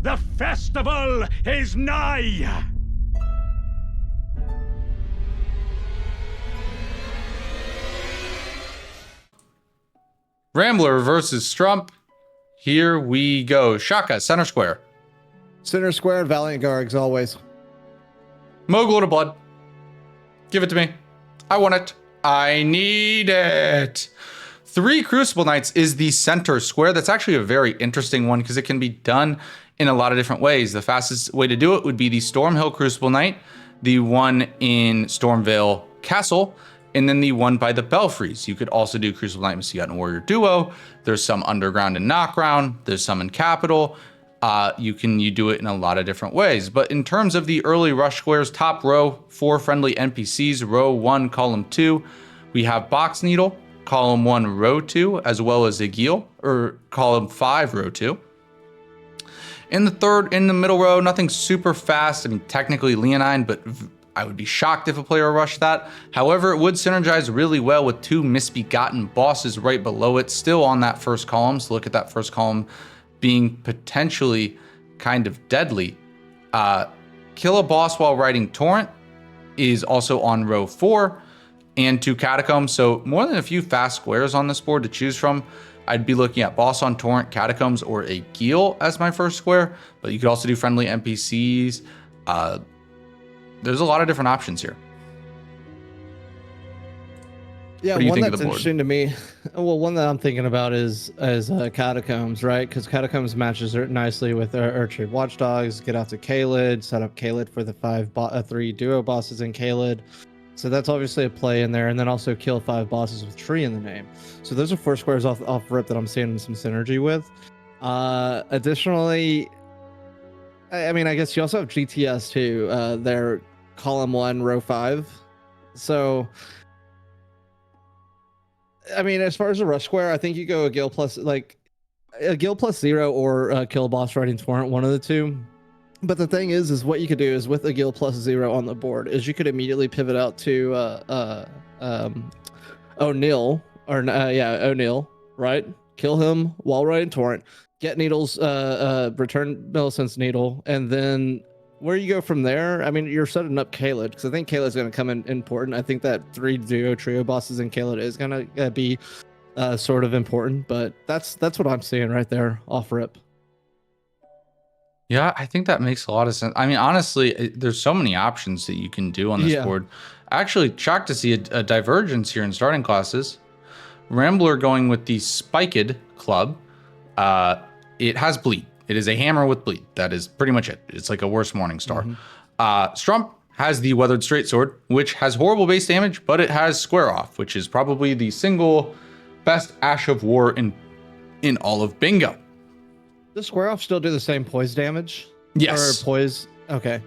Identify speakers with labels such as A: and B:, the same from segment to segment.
A: The festival is nigh!
B: Rambler versus Strump. Here we go. Shaka, center square.
C: Center square, Valiant Gargs, always.
B: Mogul to blood. Give it to me. I want it. I need it. 3 Crucible Knights is the center square. That's actually a very interesting one because it can be done in a lot of different ways. The fastest way to do it would be the Stormhill Crucible Knight, the one in Stormvale Castle, and then the one by the Belfries. You could also do Crucible Knight Messiah and Warrior Duo. There's some underground and knockground. There's some in Capital. You do it in a lot of different ways. But in terms of the early rush squares, top row, 4 friendly NPCs, row 1, column 2. We have Box Needle, column 1, row 2, as well as Egil, or column 5, row 2. In the middle row, nothing super fast. I mean, technically Leonine, but I would be shocked if a player rushed that. However, it would synergize really well with 2 misbegotten bosses right below it, still on that first column. So look at that first column being potentially kind of deadly. Kill a boss while riding Torrent is also on row 4, and 2 Catacombs. So more than a few fast squares on this board to choose from. I'd be looking at boss on Torrent, Catacombs, or Egil as my first square, but you could also do friendly NPCs. There's a lot of different options here.
C: Yeah, one that's interesting to me. Well, one that I'm thinking about is Catacombs, right? Because Catacombs matches nicely with Urchin Watchdogs. Get out to Caelid, set up Caelid for the 3 duo bosses in Caelid. So that's obviously a play in there, and then also kill 5 bosses with Tree in the name. So those are 4 squares off rip that I'm seeing some synergy with. Additionally, I mean, I guess you also have GTS too. They're column 1, row 5. So, I mean, as far as a rush square, I think you go Egil plus 0 or kill a boss riding Torrent, one of the two. But the thing is what you could do is with Egil plus 0 on the board is you could immediately pivot out to O'Neill, O'Neill, right? Kill him while riding Torrent, get Needle's return Millicent's Needle, and then where you go from there, I mean, you're setting up Caelid, because I think Caelid's going to come in important. I think that 3 duo trio bosses in Caelid is going to be sort of important, but that's what I'm seeing right there off rip.
B: Yeah, I think that makes a lot of sense. I mean, honestly, there's so many options that you can do on this board. Actually, shocked to see a divergence here in starting classes. Rambler going with the Spiked Club. It has bleed. It is a hammer with bleed. That is pretty much it. It's like a worse Morning Star. Strump has the Weathered Straightsword, which has horrible base damage, but it has Square Off, which is probably the single best Ash of War in all of Bingo.
C: Does Square Off still do the same poise damage?
B: Yes.
C: Or poise? Okay.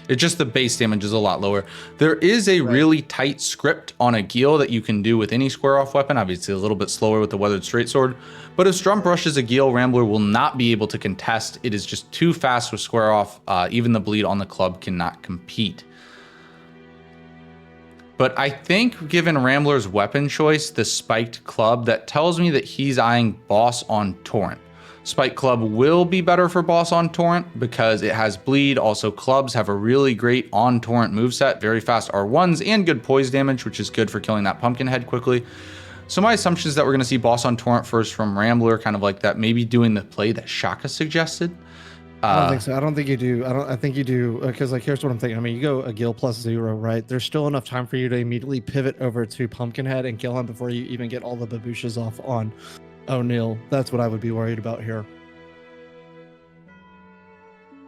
B: It's just the base damage is a lot lower. There is a really tight script on Egil that you can do with any Square Off weapon. Obviously a little bit slower with the Weathered Straightsword. But if Strump rushes Egil, Rambler will not be able to contest. It is just too fast with Square Off. Even the bleed on the club cannot compete. But I think given Rambler's weapon choice, the Spiked Club, that tells me that he's eyeing boss on Torrent. Spike Club will be better for boss on Torrent because it has bleed. Also, clubs have a really great on Torrent moveset, very fast R1s and good poise damage, which is good for killing that pumpkin head quickly. So my assumption is that we're going to see boss on Torrent first from Rambler, kind of like that, maybe doing the play that Shaka suggested.
C: I don't think so. I don't think you do. I think you do, because like here's what I'm thinking. I mean, you go Egil plus 0, right? There's still enough time for you to immediately pivot over to Pumpkinhead and kill him before you even get all the babushas off on O'Neill. That's what I would be worried about here.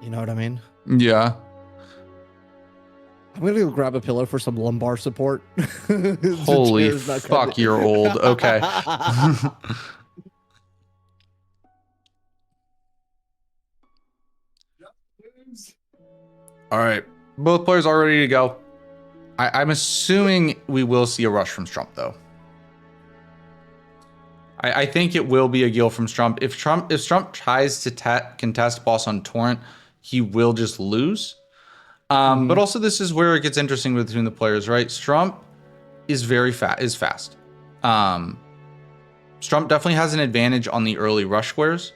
C: You know what I mean?
B: Yeah.
C: I'm gonna go grab a pillow for some lumbar support.
B: Holy fuck, you're old. Okay. All right. Both players are ready to go. I'm assuming we will see a rush from Strump, though. I think it will be a Gil from Strump. If Strump tries to contest boss on Torrent, he will just lose. But also this is where it gets interesting between the players, right? Strump is fast. Strump definitely has an advantage on the early rush squares.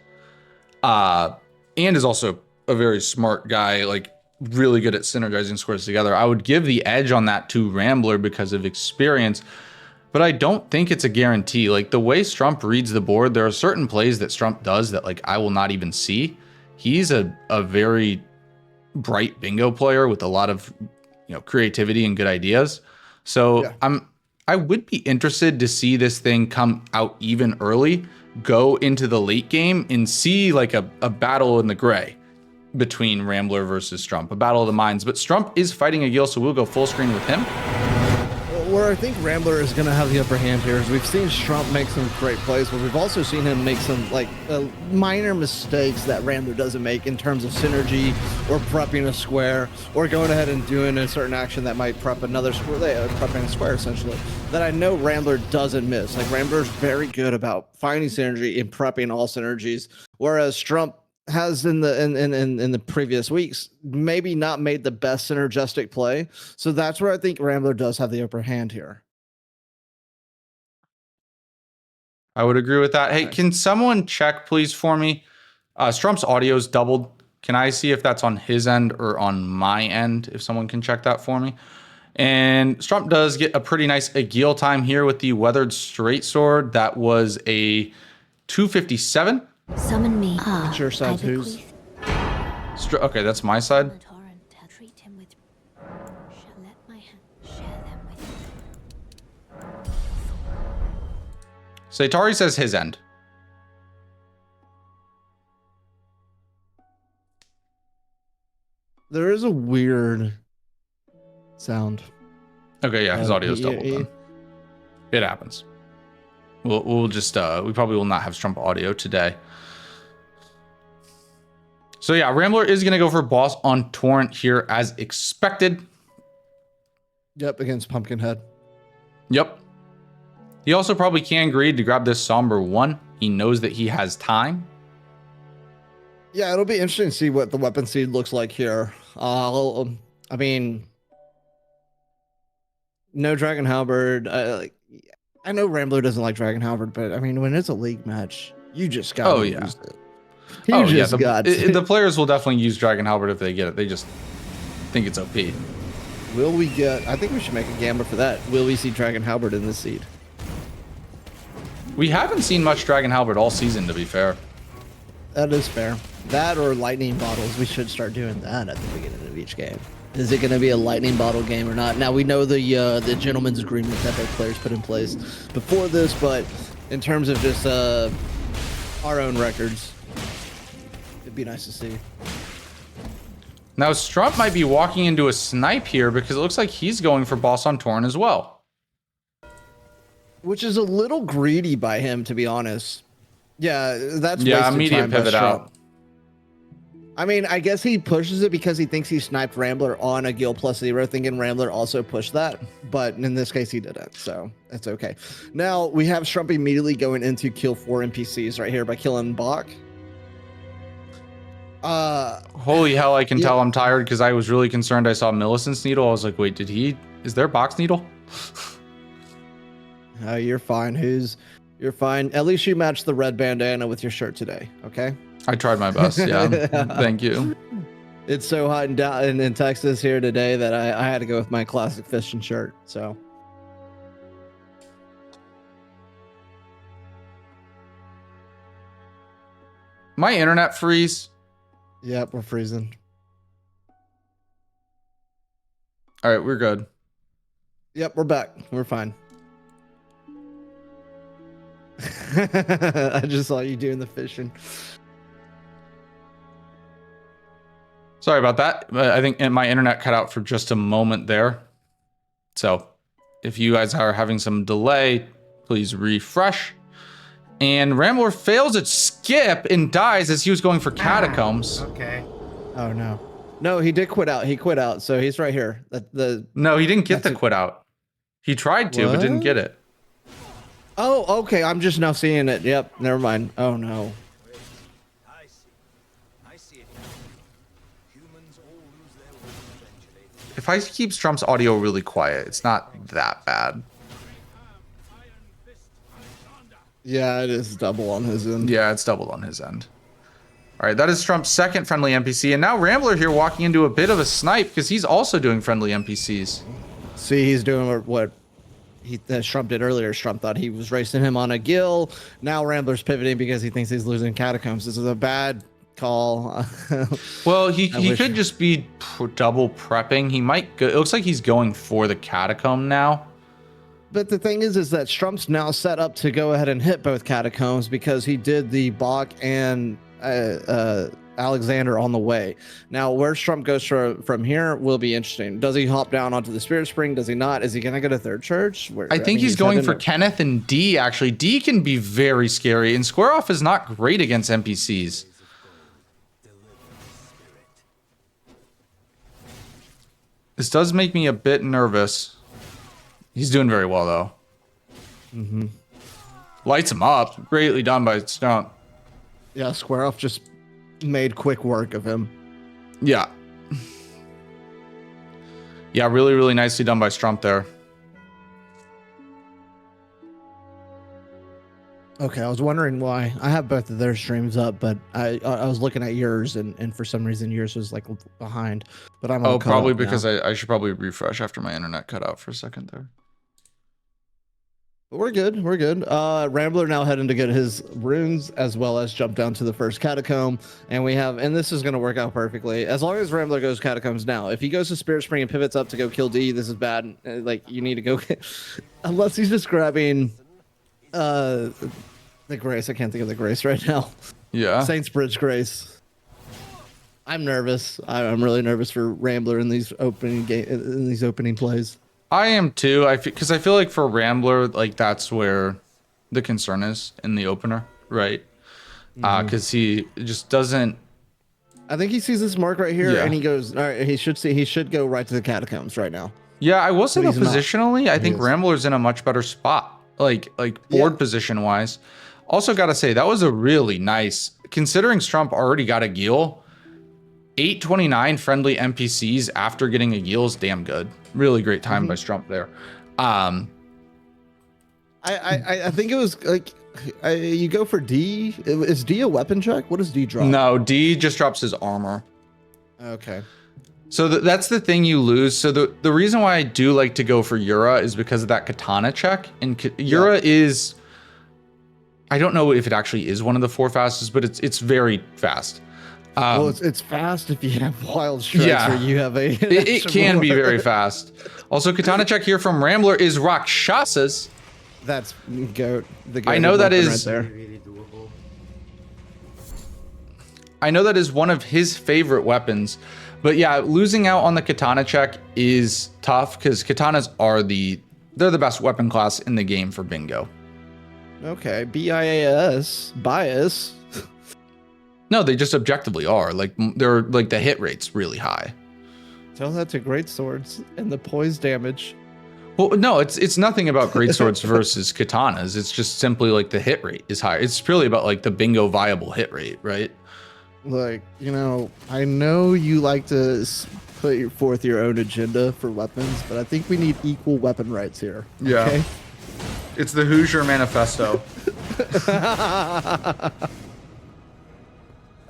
B: And is also a very smart guy, like really good at synergizing squares together. I would give the edge on that to Rambler because of experience, but I don't think it's a guarantee. Like the way Strump reads the board, there are certain plays that Strump does that like I will not even see. He's a very bright bingo player with a lot of, you know, creativity and good ideas. So yeah. I would be interested to see this thing come out even early, go into the late game and see like a battle in the gray between Rambler versus Strump, a battle of the minds. But Strump is fighting a Gil, so we'll go full screen with him.
C: Where I think Rambler is going to have the upper hand here is we've seen Strump make some great plays, but we've also seen him make some like minor mistakes that Rambler doesn't make in terms of synergy or prepping a square or going ahead and doing a certain action that might prep another square, prepping a square essentially, that I know Rambler doesn't miss. Like Rambler's very good about finding synergy and prepping all synergies, whereas Strump has in the previous weeks maybe not made the best synergistic play. So that's where I think Rambler does have the upper hand here.
B: I would agree with that. Hey, can someone check please for me? Strump's audio's doubled. Can I see if that's on his end or on my end? If someone can check that for me. And Strump does get a pretty nice Agil time here with the Weathered Straight Sword. That was a 257.
D: Summon me.
C: It's your side, who's?
B: Okay, that's my side. Saitari says his end.
C: There is a weird sound.
B: Okay, yeah, his audio's doubled then. It happens. We'll just we probably will not have Strump audio today. So yeah, Rambler is going to go for boss on Torrent here as expected.
C: Yep, against Pumpkinhead.
B: Yep. He also probably can greed to grab this Somber 1. He knows that he has time.
C: Yeah, it'll be interesting to see what the weapon seed looks like here. I mean, no Dragon Halberd. I know Rambler doesn't like Dragon Halberd, but I mean, when it's a league match, you just got to use it.
B: The players will definitely use Dragon Halberd if they get it. They just think it's OP.
C: Will we get... I think we should make a gamble for that. Will we see Dragon Halberd in this seed?
B: We haven't seen much Dragon Halberd all season, to be fair.
C: That is fair. That or lightning bottles. We should start doing that at the beginning of each game. Is it going to be a lightning bottle game or not? Now, we know the gentleman's agreement that the players put in place before this, but in terms of just our own records, it'd be nice to see.
B: Now, Strump might be walking into a snipe here because it looks like he's going for boss on Torrent as well.
C: Which is a little greedy by him, to be honest. Yeah, that's
B: immediate pivot out.
C: I mean, I guess he pushes it because he thinks he sniped Rambler on a Gil +0, thinking Rambler also pushed that. But in this case, he didn't, so it's okay. Now, we have Strump immediately going into kill 4 NPCs right here by killing Bach.
B: Holy hell, I can tell I'm tired because I was really concerned I saw Millicent's needle. I was like, wait, is there Bach's needle?
C: You're fine. You're fine. At least you matched the red bandana with your shirt today, okay?
B: I tried my best, yeah. Thank you.
C: It's so hot in Texas here today that I had to go with my classic fishing shirt, so.
B: My internet freeze.
C: Yep, we're freezing.
B: All right, we're good.
C: Yep, we're back. We're fine. I just saw you doing the fishing.
B: Sorry about that. I think my internet cut out for just a moment there. So if you guys are having some delay, please refresh. And Rambler fails at skip and dies as he was going for catacombs.
A: Okay.
C: Oh no. No, he did quit out. He quit out, so he's right here.
B: No, he didn't get the quit out. He tried to, but didn't get it.
C: Oh, okay. I'm just now seeing it. Yep. Never mind. Oh no.
E: I see it. Humans all lose their way eventually.
B: If I keep Strump's audio really quiet, it's not that bad.
C: Yeah, it is double on his end.
B: Yeah, it's doubled on his end. All right, that is Strump's second friendly NPC. And now Rambler here walking into a bit of a snipe because he's also doing friendly NPCs.
C: See, he's doing what Strump did earlier. Strump thought he was racing him on a gill. Now Rambler's pivoting because he thinks he's losing Catacombs. This is a bad call.
B: Well, he could just be double prepping. He might go, it looks like he's going for the Catacomb now.
C: But the thing is that Strump's now set up to go ahead and hit both Catacombs because he did the Bach and Alexander on the way. Now, where Strump goes from here will be interesting. Does he hop down onto the Spirit Spring? Does he not? Is he going to go to Third Church?
B: I think he's going for Kenneth and D, actually. D can be very scary, and Square Off is not great against NPCs. This does make me a bit nervous. He's doing very well, though.
C: Mm-hmm.
B: Lights him up. Greatly done by Strump.
C: Yeah, Square Off just made quick work of him.
B: Yeah. Yeah, really, really nicely done by Strump there.
C: Okay, I was wondering why. I have both of their streams up, but I was looking at yours, and for some reason yours was like behind. But I'm
B: probably because I should probably refresh after my internet cut out for a second there.
C: We're good. We're good. Rambler now heading to get his runes as well as jump down to the first catacomb. And this is going to work out perfectly. As long as Rambler goes catacombs now. If he goes to Spirit Spring and pivots up to go kill D, this is bad. Like, you need to go unless he's just grabbing the Grace. I can't think of the Grace right now.
B: Yeah.
C: Saints Bridge Grace. I'm nervous. I'm really nervous for Rambler in these opening plays.
B: I am too. Because I feel like for Rambler, like that's where the concern is in the opener, right? Because he just doesn't.
C: I think he sees this mark right here, and he goes. All right, he should go right to the catacombs right now.
B: Yeah, I will say that positionally, I think Rambler's in a much better spot, like board position wise. Also, gotta say that was a really nice, considering Strump already got a Gil. 829 friendly NPCs after getting a Gil is damn good. Really great time by Strump there. I
C: think it was like you go for D. Is D a weapon check? What does D drop?
B: No, D just drops his armor.
C: Okay.
B: So that's the thing you lose. So the reason why I do like to go for Yura is because of that katana check. And Yura is, I don't know if it actually is one of the 4 fastest, but it's very fast.
C: Well, it's fast if you have wild strikes or you have a.
B: It can be very fast. Also, katana check here from Rambler is Rakshasas.
C: That's goat.
B: I know that is.
C: Right there.
B: I know that is one of his favorite weapons, but yeah, losing out on the katana check is tough because katanas are they're the best weapon class in the game for bingo.
C: Okay, BIAS bias.
B: No, they just objectively are. Like they're like the hit rate's really high.
C: Tell that to great swords and the poise damage.
B: Well, no, it's nothing about great swords versus katanas. It's just simply like the hit rate is high. It's purely about like the bingo viable hit rate, right?
C: Like, I know you like to put forth your own agenda for weapons, but I think we need equal weapon rights here.
B: Yeah.
C: Okay?
B: It's the Hoosier Manifesto.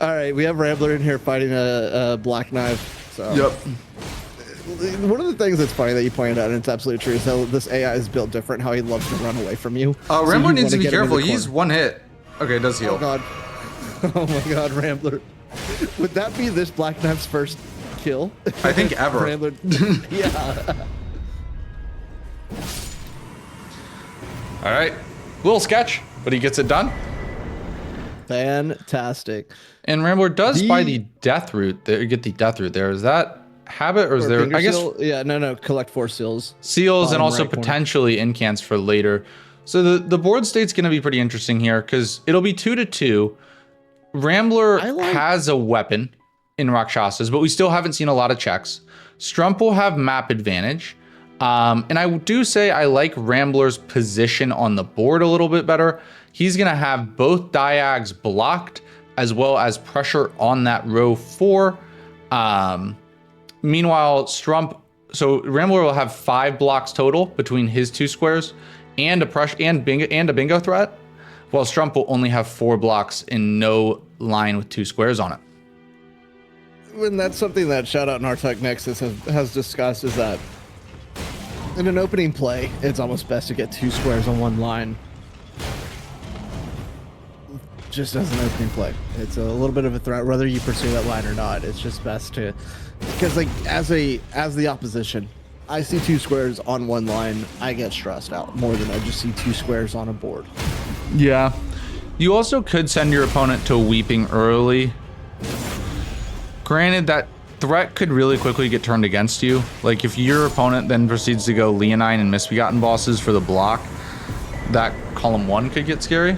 C: All right, we have Rambler in here fighting a Black Knife. So.
B: Yep.
C: One of the things that's funny that you pointed out, and it's absolutely true, is how this AI is built different, how he loves to run away from you.
B: Rambler needs to be careful. He's one hit. Okay, it does heal.
C: Oh, God. Oh, my God, Rambler. Would that be this Black Knife's first kill?
B: I think ever.
C: Rambler. Yeah.
B: All right. Little sketch, but he gets it done.
C: Fantastic.
B: And Rambler does buy the death root. Get the death root there. Is that habit or is there? I guess.
C: Yeah. No. Collect 4 seals.
B: Seals and also potentially incants for later. So the board state's going to be pretty interesting here because it'll be 2-2. Rambler has a weapon in Rakshasas, but we still haven't seen a lot of checks. Strump will have map advantage. And I do say I like Rambler's position on the board a little bit better. He's going to have both diags blocked as well as pressure on that row 4. Meanwhile, Strump, so Rambler will have 5 blocks total between his 2 squares and a bingo threat, while Strump will only have 4 blocks and no line with 2 squares on it.
C: And that's something that Shout Out Nartek Nexus has discussed, is that in an opening play, it's almost best to get 2 squares on one line. Just as an opening play. It's a little bit of a threat, whether you pursue that line or not. It's just best to, because like as the opposition, I see 2 squares on one line, I get stressed out more than I just see 2 squares on a board.
B: Yeah. You also could send your opponent to weeping early. Granted, that threat could really quickly get turned against you. Like if your opponent then proceeds to go Leonine and Misbegotten bosses for the block, that column 1 could get scary.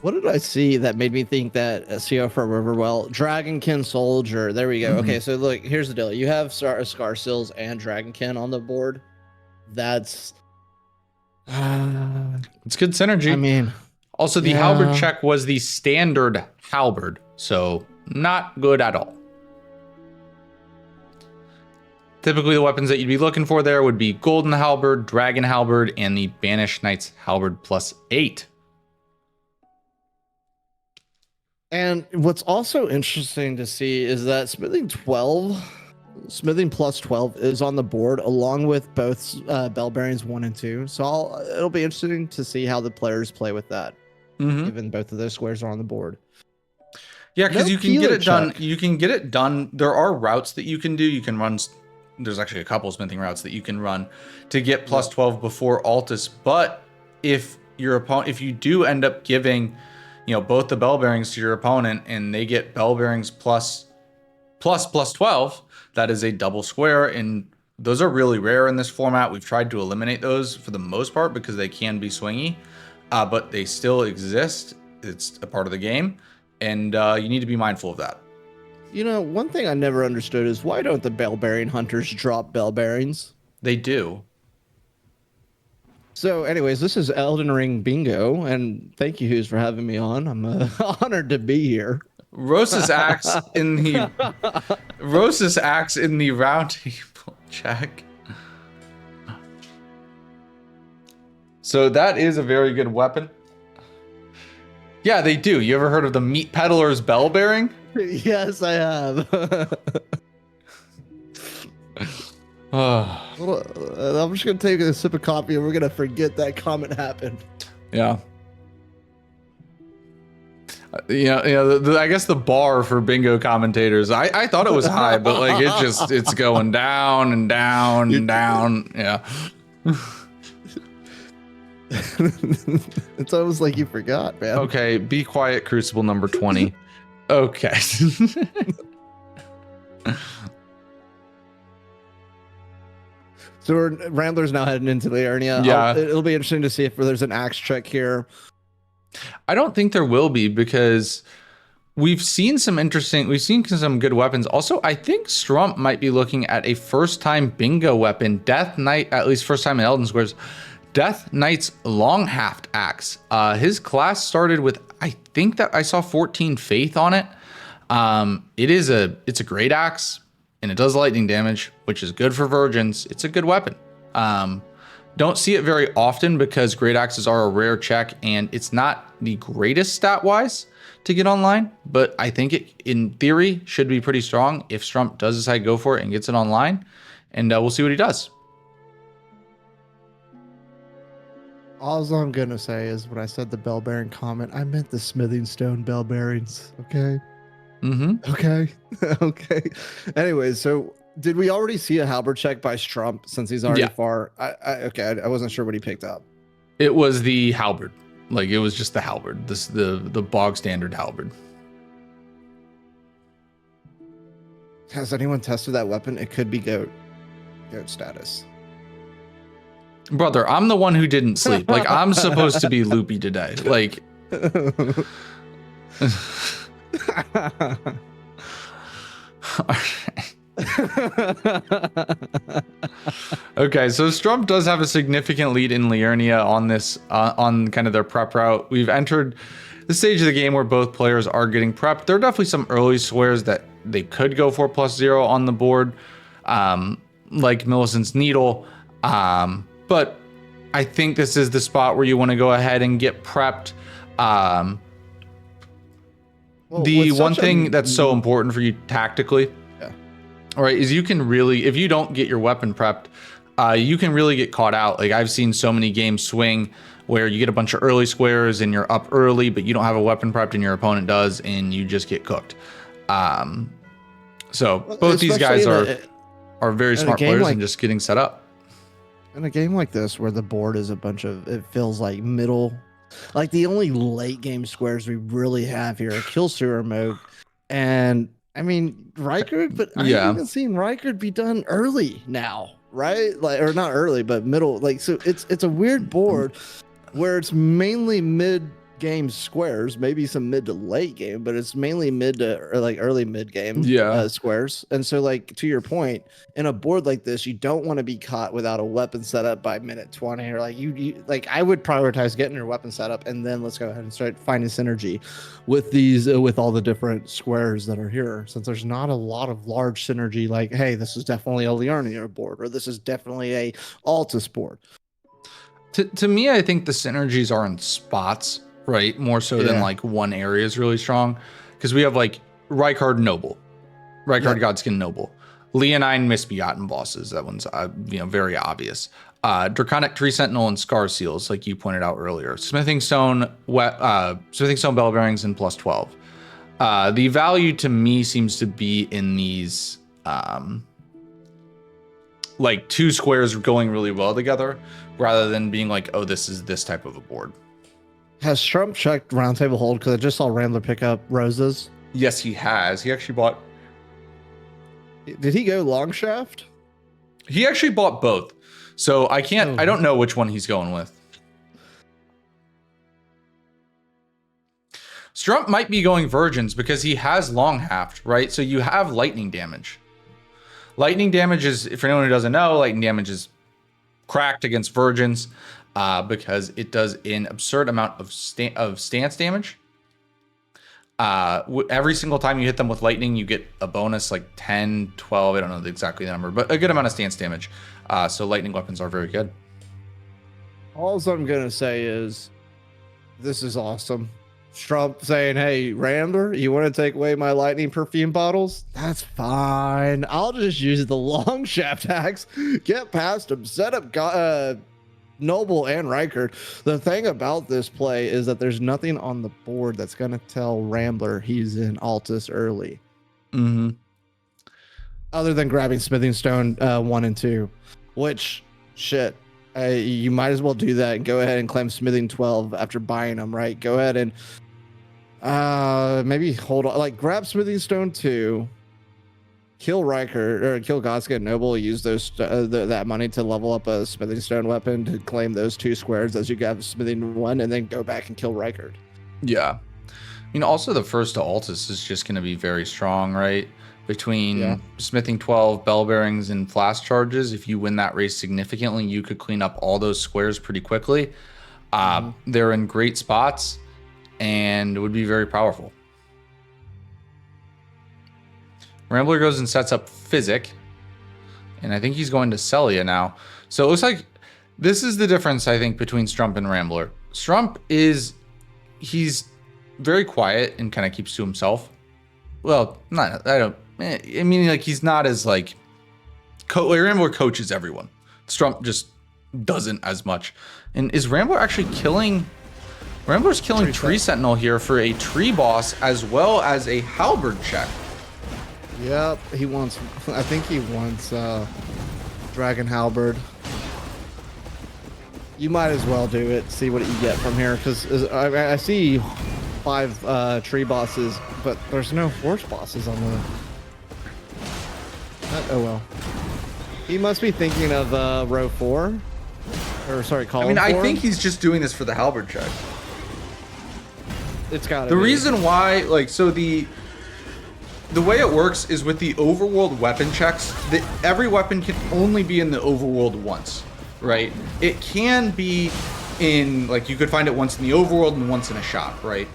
C: What did I see that made me think that CO for Riverwell? Dragonkin Soldier. There we go. Okay, so look, here's the deal. You have Scarsills and Dragonkin on the board. That's...
B: it's good synergy.
C: I mean...
B: Also, the halberd check was the standard halberd, so not good at all. Typically, the weapons that you'd be looking for there would be Golden Halberd, Dragon Halberd, and the Banished Knight's Halberd +8.
C: And what's also interesting to see is that Smithing +12 is on the board along with both Bell Bearings 1 and 2. So it'll be interesting to see how the players play with that, given both of those squares are on the board.
B: Yeah, because you can get it done. You can get it done. There are routes that you can do. You can run. There's actually a couple smithing routes that you can run to get +12 before Altus. But if your opponent, if you do end up giving, both the bell bearings to your opponent and they get bell bearings +12, that is a double square. And those are really rare in this format. We've tried to eliminate those for the most part because they can be swingy, but they still exist. It's a part of the game, and you need to be mindful of that.
C: One thing I never understood is why don't the bell bearing hunters drop bell bearings?
B: They do.
C: So anyways, this is Elden Ring Bingo, and thank you, Who's, for having me on. I'm honored to be here.
B: Rosa's axe in the round table check. So that is a very good weapon. Yeah, they do. You ever heard of the Meat Peddler's bell bearing?
C: Yes, I have. I'm just gonna take a sip of coffee and we're gonna forget that comment happened.
B: Yeah. I guess the bar for bingo commentators, I thought it was high, but like it's going down and down and down. Yeah.
C: It's almost like you forgot, man.
B: Okay, be quiet, Crucible number 20. Okay.
C: So Rambler's now heading into the area.
B: Yeah.
C: It'll be interesting to see if there's an axe check here.
B: I don't think there will be, because we've seen some good weapons. Also, I think Strump might be looking at a first-time bingo weapon, Death Knight, at least first time in Elden Squares, Death Knight's long haft axe. His class started with, I think that I saw 14 faith on it. It's a great axe, and it does lightning damage, which is good for virgins. It's a good weapon. Don't see it very often because great axes are a rare check, and it's not the greatest stat wise to get online, but I think it in theory should be pretty strong if Strump does decide to go for it and gets it online, and we'll see what he does.
C: All I'm gonna say is when I said the bell bearing comment, I meant the smithing stone bell bearings. Okay. Okay. Okay. Anyways, so did we already see a halberd check by Strump since he's already far? I wasn't sure what he picked up.
B: It was the halberd. Like, it was just the halberd. The bog standard halberd.
C: Has anyone tested that weapon? It could be goat status.
B: Brother, I'm the one who didn't sleep. Like, I'm supposed to be loopy today. Like, okay, so Strump does have a significant lead in Liurnia on this, on kind of their prep route. We've entered the stage of the game where both players are getting prepped. There are definitely some early squares that they could go for +0 on the board, like Millicent's Needle. But I think this is the spot where you want to go ahead and get prepped.
C: Well,
B: the
C: with
B: one
C: such
B: thing that's so important for you tactically,
C: Yeah.
B: all right, is you can really, if you don't get your weapon prepped, you can really get caught out. Like I've seen so many games swing where you get a bunch of early squares and you're up early, but you don't have a weapon prepped and your opponent does, and you just get cooked. So both these guys are very smart players and just getting set up.
C: In a game like this, where the board is a bunch of, it feels like middle, like the only late game squares we really have here are Kill Sewer Mode, and I mean Rykard, but I haven't even seen Rykard be done early now, right? Like, or not early, but middle. Like, so it's a weird board where it's mainly mid game squares, maybe some mid to late game, but it's mainly mid to or like early mid game squares. And so, like, to your point, in a board like this, you don't want to be caught without a weapon setup by minute 20, or like you like I would prioritize getting your weapon set up, and then let's go ahead and start finding synergy with these with all the different squares that are here, since there's not a lot of large synergy. Like, hey, this is definitely a Liurnia board, or this is definitely a Altus board.
B: To me, I think the synergies are in spots, right? More so than like one area is really strong. Because we have like Rykard Noble, Rykard Godskin Noble, Leonine Misbegotten bosses. That one's very obvious. Draconic Tree Sentinel and Scar Seals, like you pointed out earlier. Smithing Stone Bell Bearings and +12. The value to me seems to be in these like two squares going really well together, rather than being like, oh, this is this type of a board.
C: Has Strump checked Roundtable Hold? Because I just saw Rambler pick up Roses.
B: Yes, he has. He actually bought.
C: Did he go long shaft?
B: He actually bought both. So I can't. I don't know which one he's going with. Strump might be going Virgins because he has long haft, right? So you have lightning damage. Lightning damage is, for anyone who doesn't know, lightning damage is cracked against Virgins because it does an absurd amount of stance damage. Every single time you hit them with lightning, you get a bonus like 10, 12, I don't know exactly the number, but a good amount of stance damage. So lightning weapons are very good.
C: All I'm going to say is this is awesome. Strump saying, hey, Rambler, you want to take away my lightning perfume bottles? That's fine. I'll just use the long shaft axe, get past him, set up Noble and Rykard. The thing about this play is that there's nothing on the board that's going to tell Rambler he's in Altus early.
B: Mm-hmm.
C: Other than grabbing Smithing Stone 1 and 2, which, shit, you might as well do that and go ahead and claim Smithing 12 after buying them, right? Go ahead and maybe hold on, like grab Smithing Stone 2, kill Rykard or kill Godskin Noble, use those that money to level up a Smithing Stone weapon to claim those 2 squares as you got Smithing 1, and then go back and kill Rykard.
B: Yeah. I mean, also the first to Altus is just going to be very strong, right? Between Smithing 12, Bell Bearings, and Flash Charges, if you win that race significantly, you could clean up all those squares pretty quickly. They're in great spots and would be very powerful. Rambler goes and sets up Physic, and I think he's going to Celia now. So it looks like this is the difference, I think, between Strump and Rambler. Strump he's very quiet and kind of keeps to himself. Well, I mean, like, he's not as like Rambler coaches everyone. Strump just doesn't as much. And is Rambler actually killing? Rambler's killing Tree Sentinel here for a tree boss as well as a halberd check.
C: Yep, he wants. I think he wants Dragon Halberd. You might as well do it. See what you get from here, because I see 5 tree bosses, but there's no horse bosses on the. Oh well. He must be thinking of row 4, or sorry, column 4.
B: I think he's just doing this for the halberd check.
C: It's got
B: the reason why, like, so the way it works is with the overworld weapon checks, that every weapon can only be in the overworld once, right? It can be in, like, you could find it once in the overworld and once in a shop, right?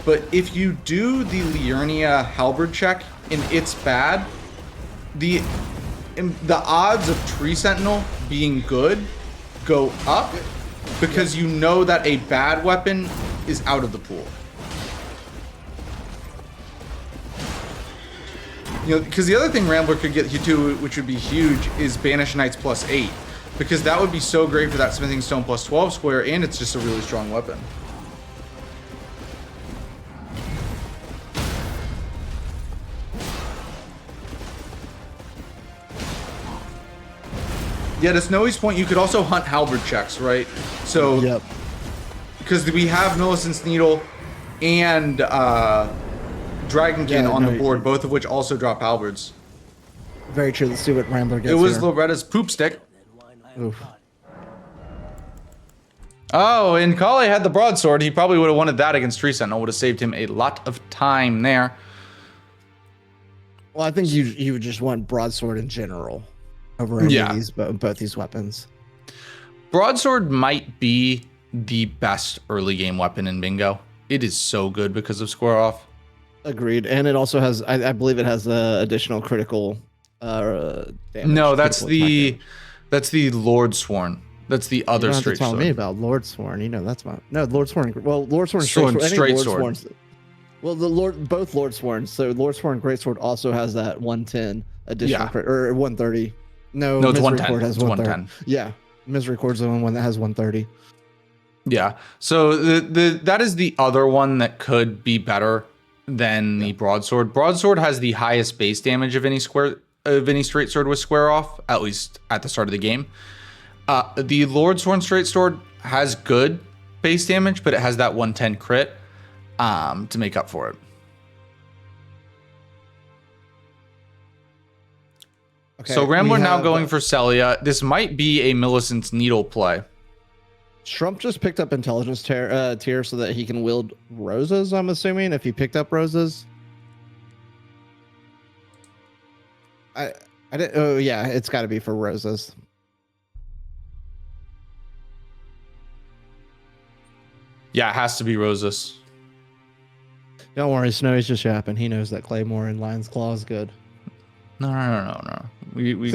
B: But if you do the Liurnia halberd check and it's bad, the odds of Tree Sentinel being good go up because you know that a bad weapon is out of the pool. You know, because the other thing Rambler could get you to, which would be huge, is Banish Knights +8. Because that would be so great for that Smithing Stone +12 square, and it's just a really strong weapon. Yeah, to Snowy's point, you could also hunt halberd checks, right? So,
C: yep.
B: Because we have Millicent's Needle and Dragonkin on the board, both of which also drop halberds.
C: Very true. Let's see what Rambler gets.
B: It was
C: here.
B: Loretta's poop stick.
C: Oof.
B: Oh, and Kale had the broadsword. He probably would have wanted that against Tree Sentinel. Would have saved him a lot of time there.
C: Well, I think you would just want broadsword in general over any of these, both these weapons.
B: Broadsword might be the best early game weapon in Bingo. It is so good because of Square Off.
C: Agreed, and it also has, I believe, it has additional critical damage.
B: No, that's the Lord Sworn. That's the other straight sword.
C: Tell me about Lord Sworn. You know that's my Lord Sworn. Well, Lord Sworn
B: straight sword.
C: Well, both Lord Sworns. So Lord Sworn Greatsword also has that 110 additional or 130. No,
B: it's
C: Misery
B: 110.
C: Cord has
B: It's
C: 110. Yeah, Misery Cord's the one that has 130.
B: Yeah. So that is the other one that could be better than the broadsword. Broadsword has the highest base damage of any straight sword with Square Off, at least at the start of the game. The Lord Sworn straight sword has good base damage, but it has that 110 crit to make up for it. Okay, so Rambler now going for Celia. This might be a Millicent's Needle play.
C: Strump just picked up intelligence tier so that he can wield roses, I'm assuming, if he picked up roses. I didn't. Oh yeah, it's got to be for roses.
B: Yeah, it has to be roses.
C: Don't worry, Snowy's just yapping. He knows that Claymore and Lion's Claw is good.
B: No. We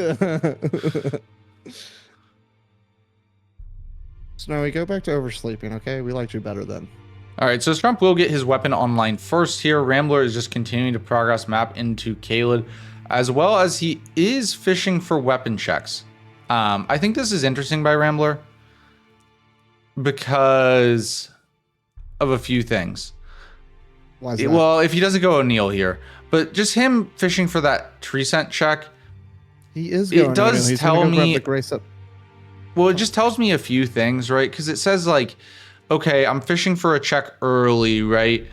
C: Snowy, go back to oversleeping, okay? We liked you better then.
B: All right, so Strump will get his weapon online first here. Rambler is just continuing to progress map into Caelid, as well as he is fishing for weapon checks. I think this is interesting by Rambler because of a few things.
C: Why is that?
B: Well, if he doesn't go O'Neal here, but just him fishing for that tree scent check.
C: He is going.
B: It does tell me. Well, it
C: just
B: tells me a few things, right? Because it says like, okay, I'm fishing for a check early, right?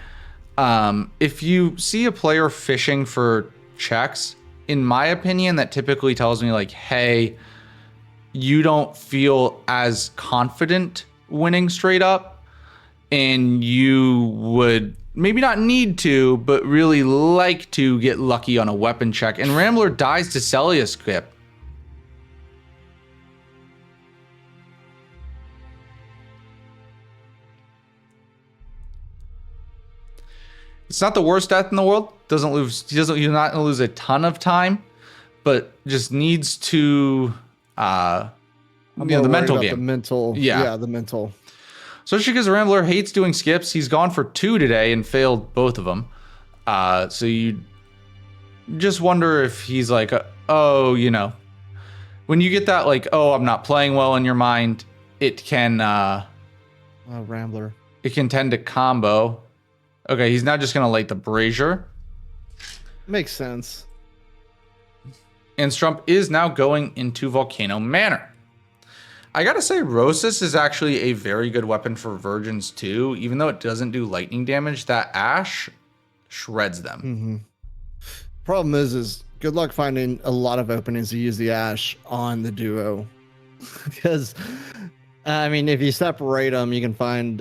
B: If you see a player fishing for checks, in my opinion, that typically tells me like, hey, you don't feel as confident winning straight up, and you would maybe not need to, but really like to get lucky on a weapon check. And Rambler dies to Celia skip. It's not the worst death in the world. He's not gonna lose a ton of time, but just needs to the mental game.
C: The mental, the mental.
B: Especially because Rambler hates doing skips. He's gone for 2 today and failed both of them. So you just wonder if he's like, when you get that like, oh, I'm not playing well in your mind, it can
C: Rambler.
B: It can tend to combo. Okay, he's now just gonna light the brazier.
C: Makes sense.
B: And Strump is now going into Volcano Manor. I gotta say, Rosas is actually a very good weapon for Virgins too. Even though it doesn't do lightning damage, that Ash shreds them.
C: Mm-hmm. Problem is good luck finding a lot of openings to use the Ash on the duo. Because, I mean, if you separate them, you can find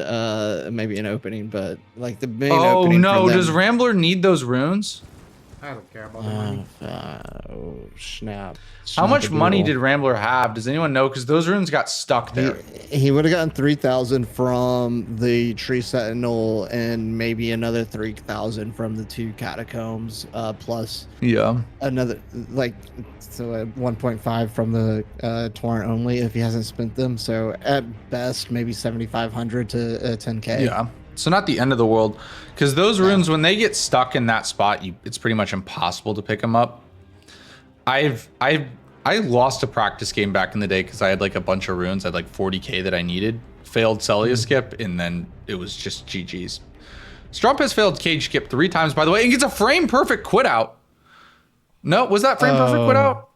C: maybe an opening, but like the main opening. Oh no,
B: does Rambler need those runes?
E: I don't care about the money.
C: Oh, snap.
B: How much money did Rambler have? Does anyone know? Because those runes got stuck there.
C: He would have gotten 3,000 from the Tree Sentinel and maybe another 3,000 from the 2 catacombs, plus another, like, so 1.5 from the Torrent only if he hasn't spent them. So at best, maybe 7,500 to 10K.
B: Yeah. So not the end of the world, because those runes, when they get stuck in that spot, it's pretty much impossible to pick them up. I lost a practice game back in the day because I had like a bunch of runes. I had like 40k that I needed. Failed Celia skip, and then it was just GG's. Strump has failed cage skip 3 times, by the way, and gets a frame perfect quit out. No, was that frame perfect quit out?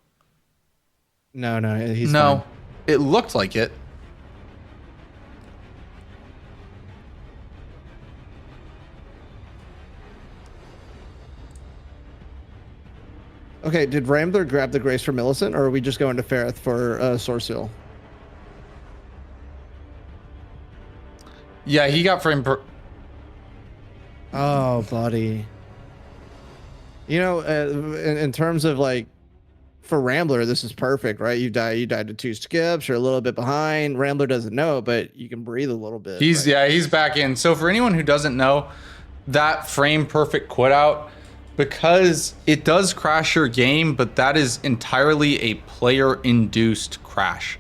C: No, he's fine.
B: It looked like it.
C: Okay, did Rambler grab the Grace for Millicent, or are we just going to Ferrith for Source Seal?
B: Yeah, he got frame per...
C: Oh, buddy. You know, in terms of like, for Rambler, this is perfect, right? You died to 2 skips. You're a little bit behind. Rambler doesn't know, but you can breathe a little bit.
B: He's back in. So for anyone who doesn't know, that frame perfect quit out, because it does crash your game, but that is entirely a player induced crash.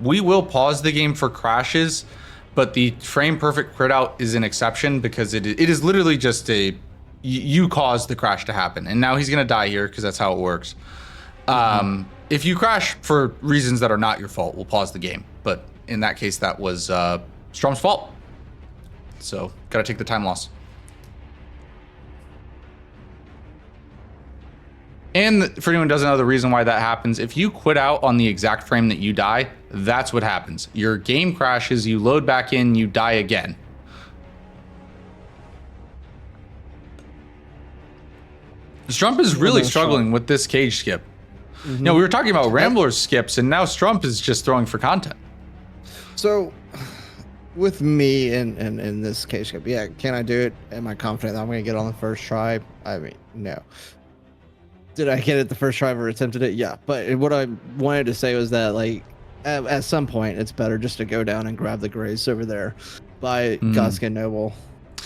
B: We will pause the game for crashes, but the frame perfect crit out is an exception because it is literally just you caused the crash to happen, and now he's gonna die here because that's how it works. If you crash for reasons that are not your fault, we'll pause the game. But in that case, that was Strump's fault. So gotta take the time loss. And for anyone who doesn't know the reason why that happens, if you quit out on the exact frame that you die, that's what happens. Your game crashes, you load back in, you die again. Strump is really struggling with this cage skip. You know, we were talking about Rambler's skips, and now Strump is just throwing for content.
C: So, with me in this cage skip, yeah, can I do it? Am I confident that I'm going to get on the first try? I mean, no. Did I get it the first try I ever attempted it? Yeah. But what I wanted to say was that, like, at some point, it's better just to go down and grab the Grace over there by Godskin Noble.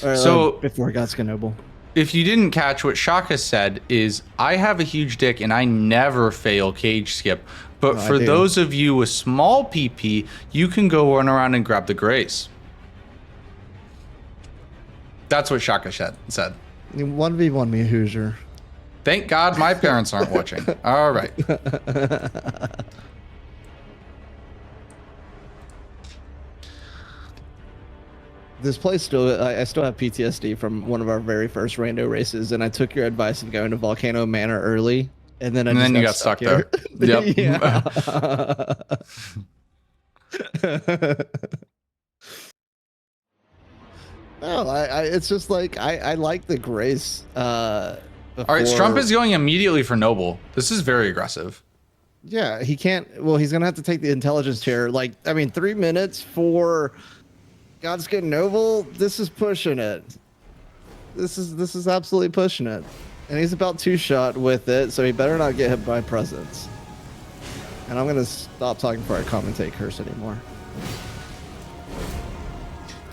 C: Or,
B: so
C: before Godskin Noble.
B: If you didn't catch what Shaka said is, I have a huge dick and I never fail cage skip. But for those of you with small PP, you can go run around and grab the Grace. That's what Shaka said.
C: 1v1 me, Hoosier.
B: Thank God my parents aren't watching. All right.
C: This place still, I still have PTSD from one of our very first rando races, and I took your advice of going to Volcano Manor early, and then you got stuck there.
B: Yep.
C: Yeah. No, it's just like I like the Grace.
B: All right, Strump is going immediately for Noble. This is very aggressive.
C: Yeah, he can't. Well, he's gonna have to take the intelligence chair. Like, I mean, 3 minutes for Godskin Noble. This is pushing it. This is absolutely pushing it. And he's about 2-shot with it, so he better not get hit by presence. And I'm gonna stop talking before I commentate curse anymore.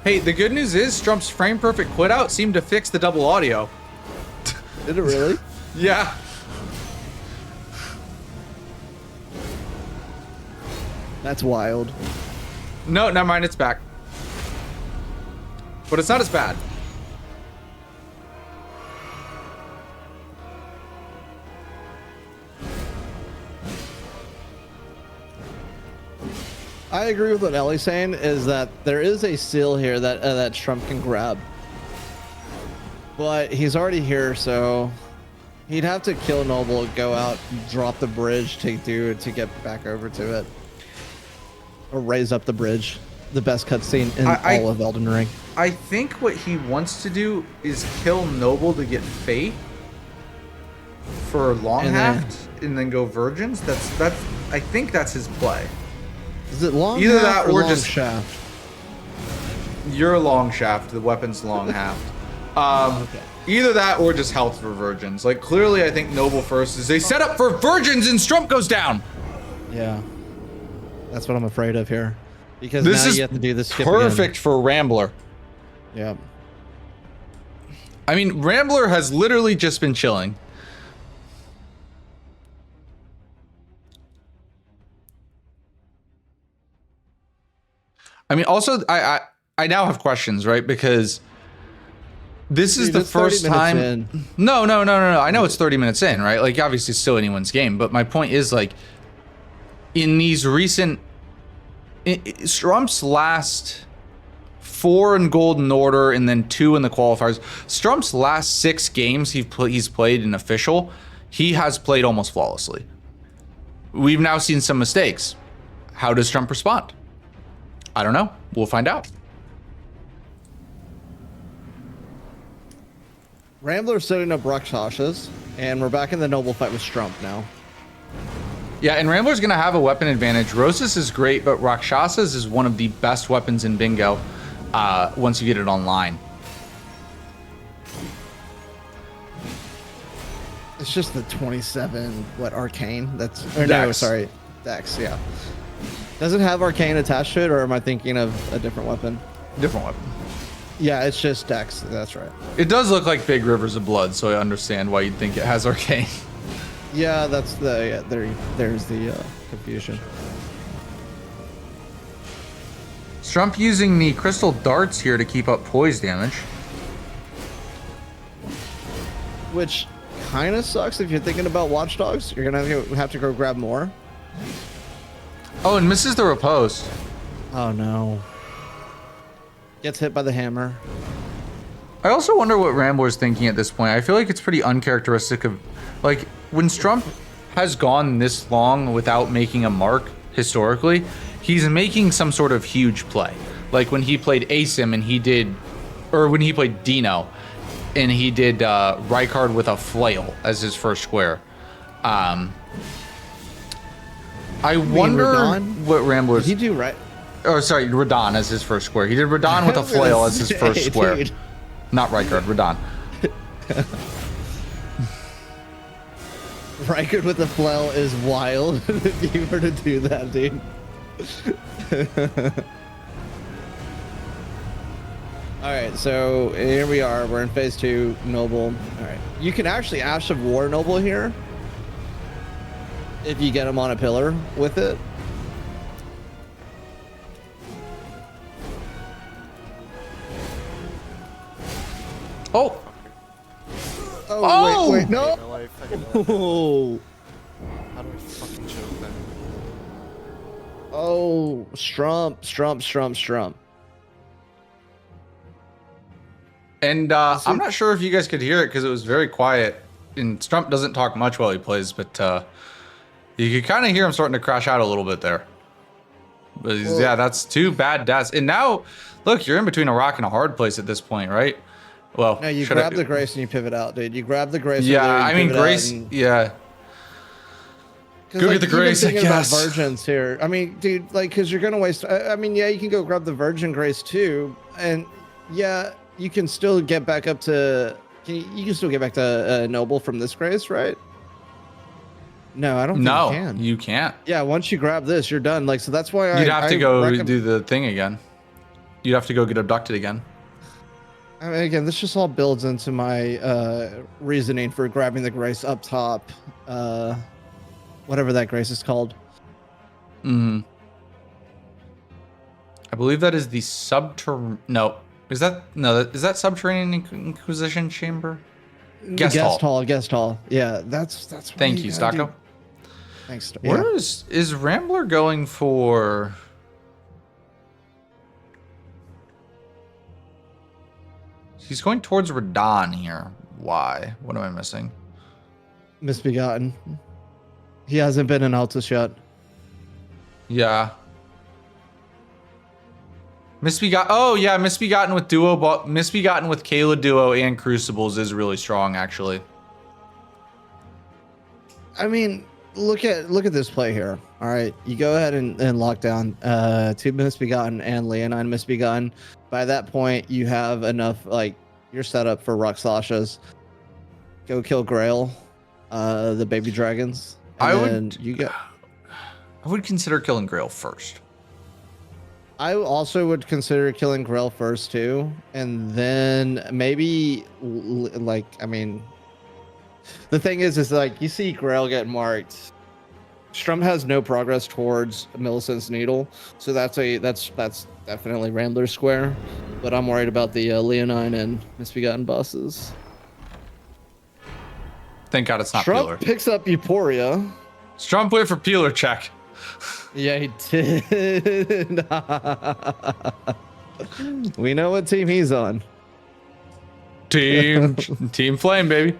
B: Hey, the good news is Strump's frame perfect quit out seemed to fix the double audio.
C: Did it really?
B: Yeah.
C: That's wild.
B: No, never mind. It's back. But it's not as bad.
C: I agree with what Ellie's saying, is that there is a seal here that that Strump can grab. But he's already here, so he'd have to kill Noble, go out, drop the bridge to get back over to it. Or raise up the bridge. The best cutscene in all of Elden Ring.
B: I think what he wants to do is kill Noble to get Faith for long haft and then go Virgins. That's I think that's his play.
C: Is it long
B: either
C: haft
B: that or
C: long
B: just
C: shaft?
B: You're long shaft, the weapon's long haft.
C: Okay.
B: Either that or just health for Virgins. Like, clearly I think Noble first is a setup for Virgins and Strump goes down.
C: Yeah. That's what I'm afraid of here. Because
B: this
C: now
B: is
C: you have to do this skip
B: perfect
C: again.
B: for Rambler.
C: Yeah.
B: I mean, Rambler has literally just been chilling. I mean, also, I now have questions, right? Because this is the first time. No. I know it's 30 minutes in, right? Like, obviously, it's still anyone's game. But my point is, like, in these recent, Strump's last 4 in Golden Order and then 2 in the qualifiers. Strump's last 6 games he's played in official, he has played almost flawlessly. We've now seen some mistakes. How does Strump respond? I don't know. We'll find out.
C: Rambler setting up Rakshasas, and we're back in the noble fight with Strump now.
B: Yeah, and Rambler's going to have a weapon advantage. Rosas is great, but Rakshasas is one of the best weapons in Bingo once you get it online.
C: It's just the 27, arcane? That's... Or
B: Dex.
C: no, sorry. Dex, yeah. Does it have arcane attached to it, or am I thinking of a different weapon?
B: Different weapon.
C: Yeah, it's just Dex. That's right.
B: It does look like big rivers of blood, so I understand why you'd think it has arcane.
C: Yeah, that's the... Yeah, there's the confusion.
B: Strump using the crystal darts here to keep up poise damage.
C: Which kind of sucks if you're thinking about Watchdogs. You're going to have to go grab more.
B: Oh, and misses the riposte.
C: Oh, no. Gets hit by the hammer.
B: I also wonder what Rambler's thinking at this point. I feel like it's pretty uncharacteristic of... Like, when Strump has gone this long without making a mark, historically, he's making some sort of huge play. Like when he played ASIM and he did... Or when he played Dino, and he did Rykard with a flail as his first square. I wonder
C: Radon?
B: what Rambler's...
C: Did he do right?
B: Oh, sorry, Radon as his first square. He did Radon with a flail as his first square.
C: Dude.
B: Not Rykard, Radon.
C: Rykard with the flail is wild if you were to do that, dude. Alright, so here we are. We're in phase 2, Noble. Alright. You can actually Ash of War Noble here. If you get him on a pillar with it.
B: Oh!
C: Oh, wait, no!
D: My life, I didn't know.
C: Oh,
D: How do I fucking choke that?
C: oh, Strump.
B: And I'm not sure if you guys could hear it because it was very quiet. And Strump doesn't talk much while he plays, but you could kind of hear him starting to crash out a little bit there. But yeah, that's 2 bad deaths. And now, look, you're in between a rock and a hard place at this point, right? Well,
C: No, you grab the Grace and you pivot out, dude. You grab the Grace.
B: Yeah, I mean, Grace, yeah. Go get the Grace, I guess.
C: About Virgins here. I mean, dude, like, because you're going to waste... I mean, yeah, you can go grab the Virgin Grace too. And yeah, you can still get back up to... You can still get back to Noble from this Grace, right? No, I don't think you can.
B: You can't.
C: Yeah, once you grab this, you're done. Like, so that's why
B: You'd have to go do the thing again. You'd have to go get abducted again.
C: I mean, again, this just all builds into my reasoning for grabbing the Grace up top. Whatever that Grace is called.
B: I believe that is the No. Is that Subterranean Inquisition Chamber? Guest
C: hall. Yeah, that's
B: Thank you, Stocko.
C: Thanks.
B: Where is Rambler going for? He's going towards Radon here. Why? What am I missing?
C: Misbegotten. He hasn't been in Altus yet.
B: Yeah. Misbegotten. Oh yeah, Misbegotten with Duo. Misbegotten with Kayla Duo and Crucibles is really strong, actually.
C: I mean, look at this play here. All right, you go ahead and lock down 2 Misbegotten and Leonine Misbegotten. By that point, you have enough. Like, you're set up for Rakshasas. Go kill Grail, the baby dragons.
B: I would consider killing Grail first.
C: I also would consider killing Grail first too, and then maybe like, I mean, the thing is like you see Grail get marked Strump has no progress towards Millicent's Needle, so that's definitely Rambler's square. But I'm worried about the Leonine and Misbegotten bosses.
B: Thank God it's not
C: Strump
B: Peeler.
C: picks up Euphoria.
B: Strump wait for Peeler check.
C: Yeah, he did. We know what team he's on.
B: Team Flame, baby.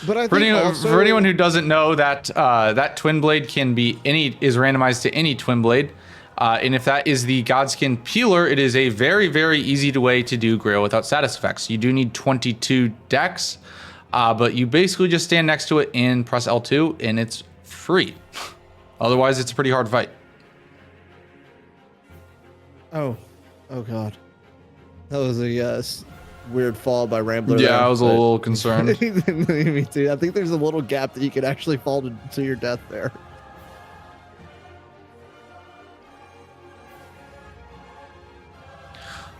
C: But I think
B: For anyone who doesn't know, that that Twin Blade is randomized to any Twin Blade. And if that is the Godskin Peeler, it is a very, very easy way to do Grail without status effects. You do need 22 decks, but you basically just stand next to it and press L2, and it's free. Otherwise, it's a pretty hard fight.
C: Oh God, that was a weird fall by Rambler.
B: Yeah,
C: there,
B: I was a little concerned.
C: Me too. I think there's a little gap that you could actually fall to your death there.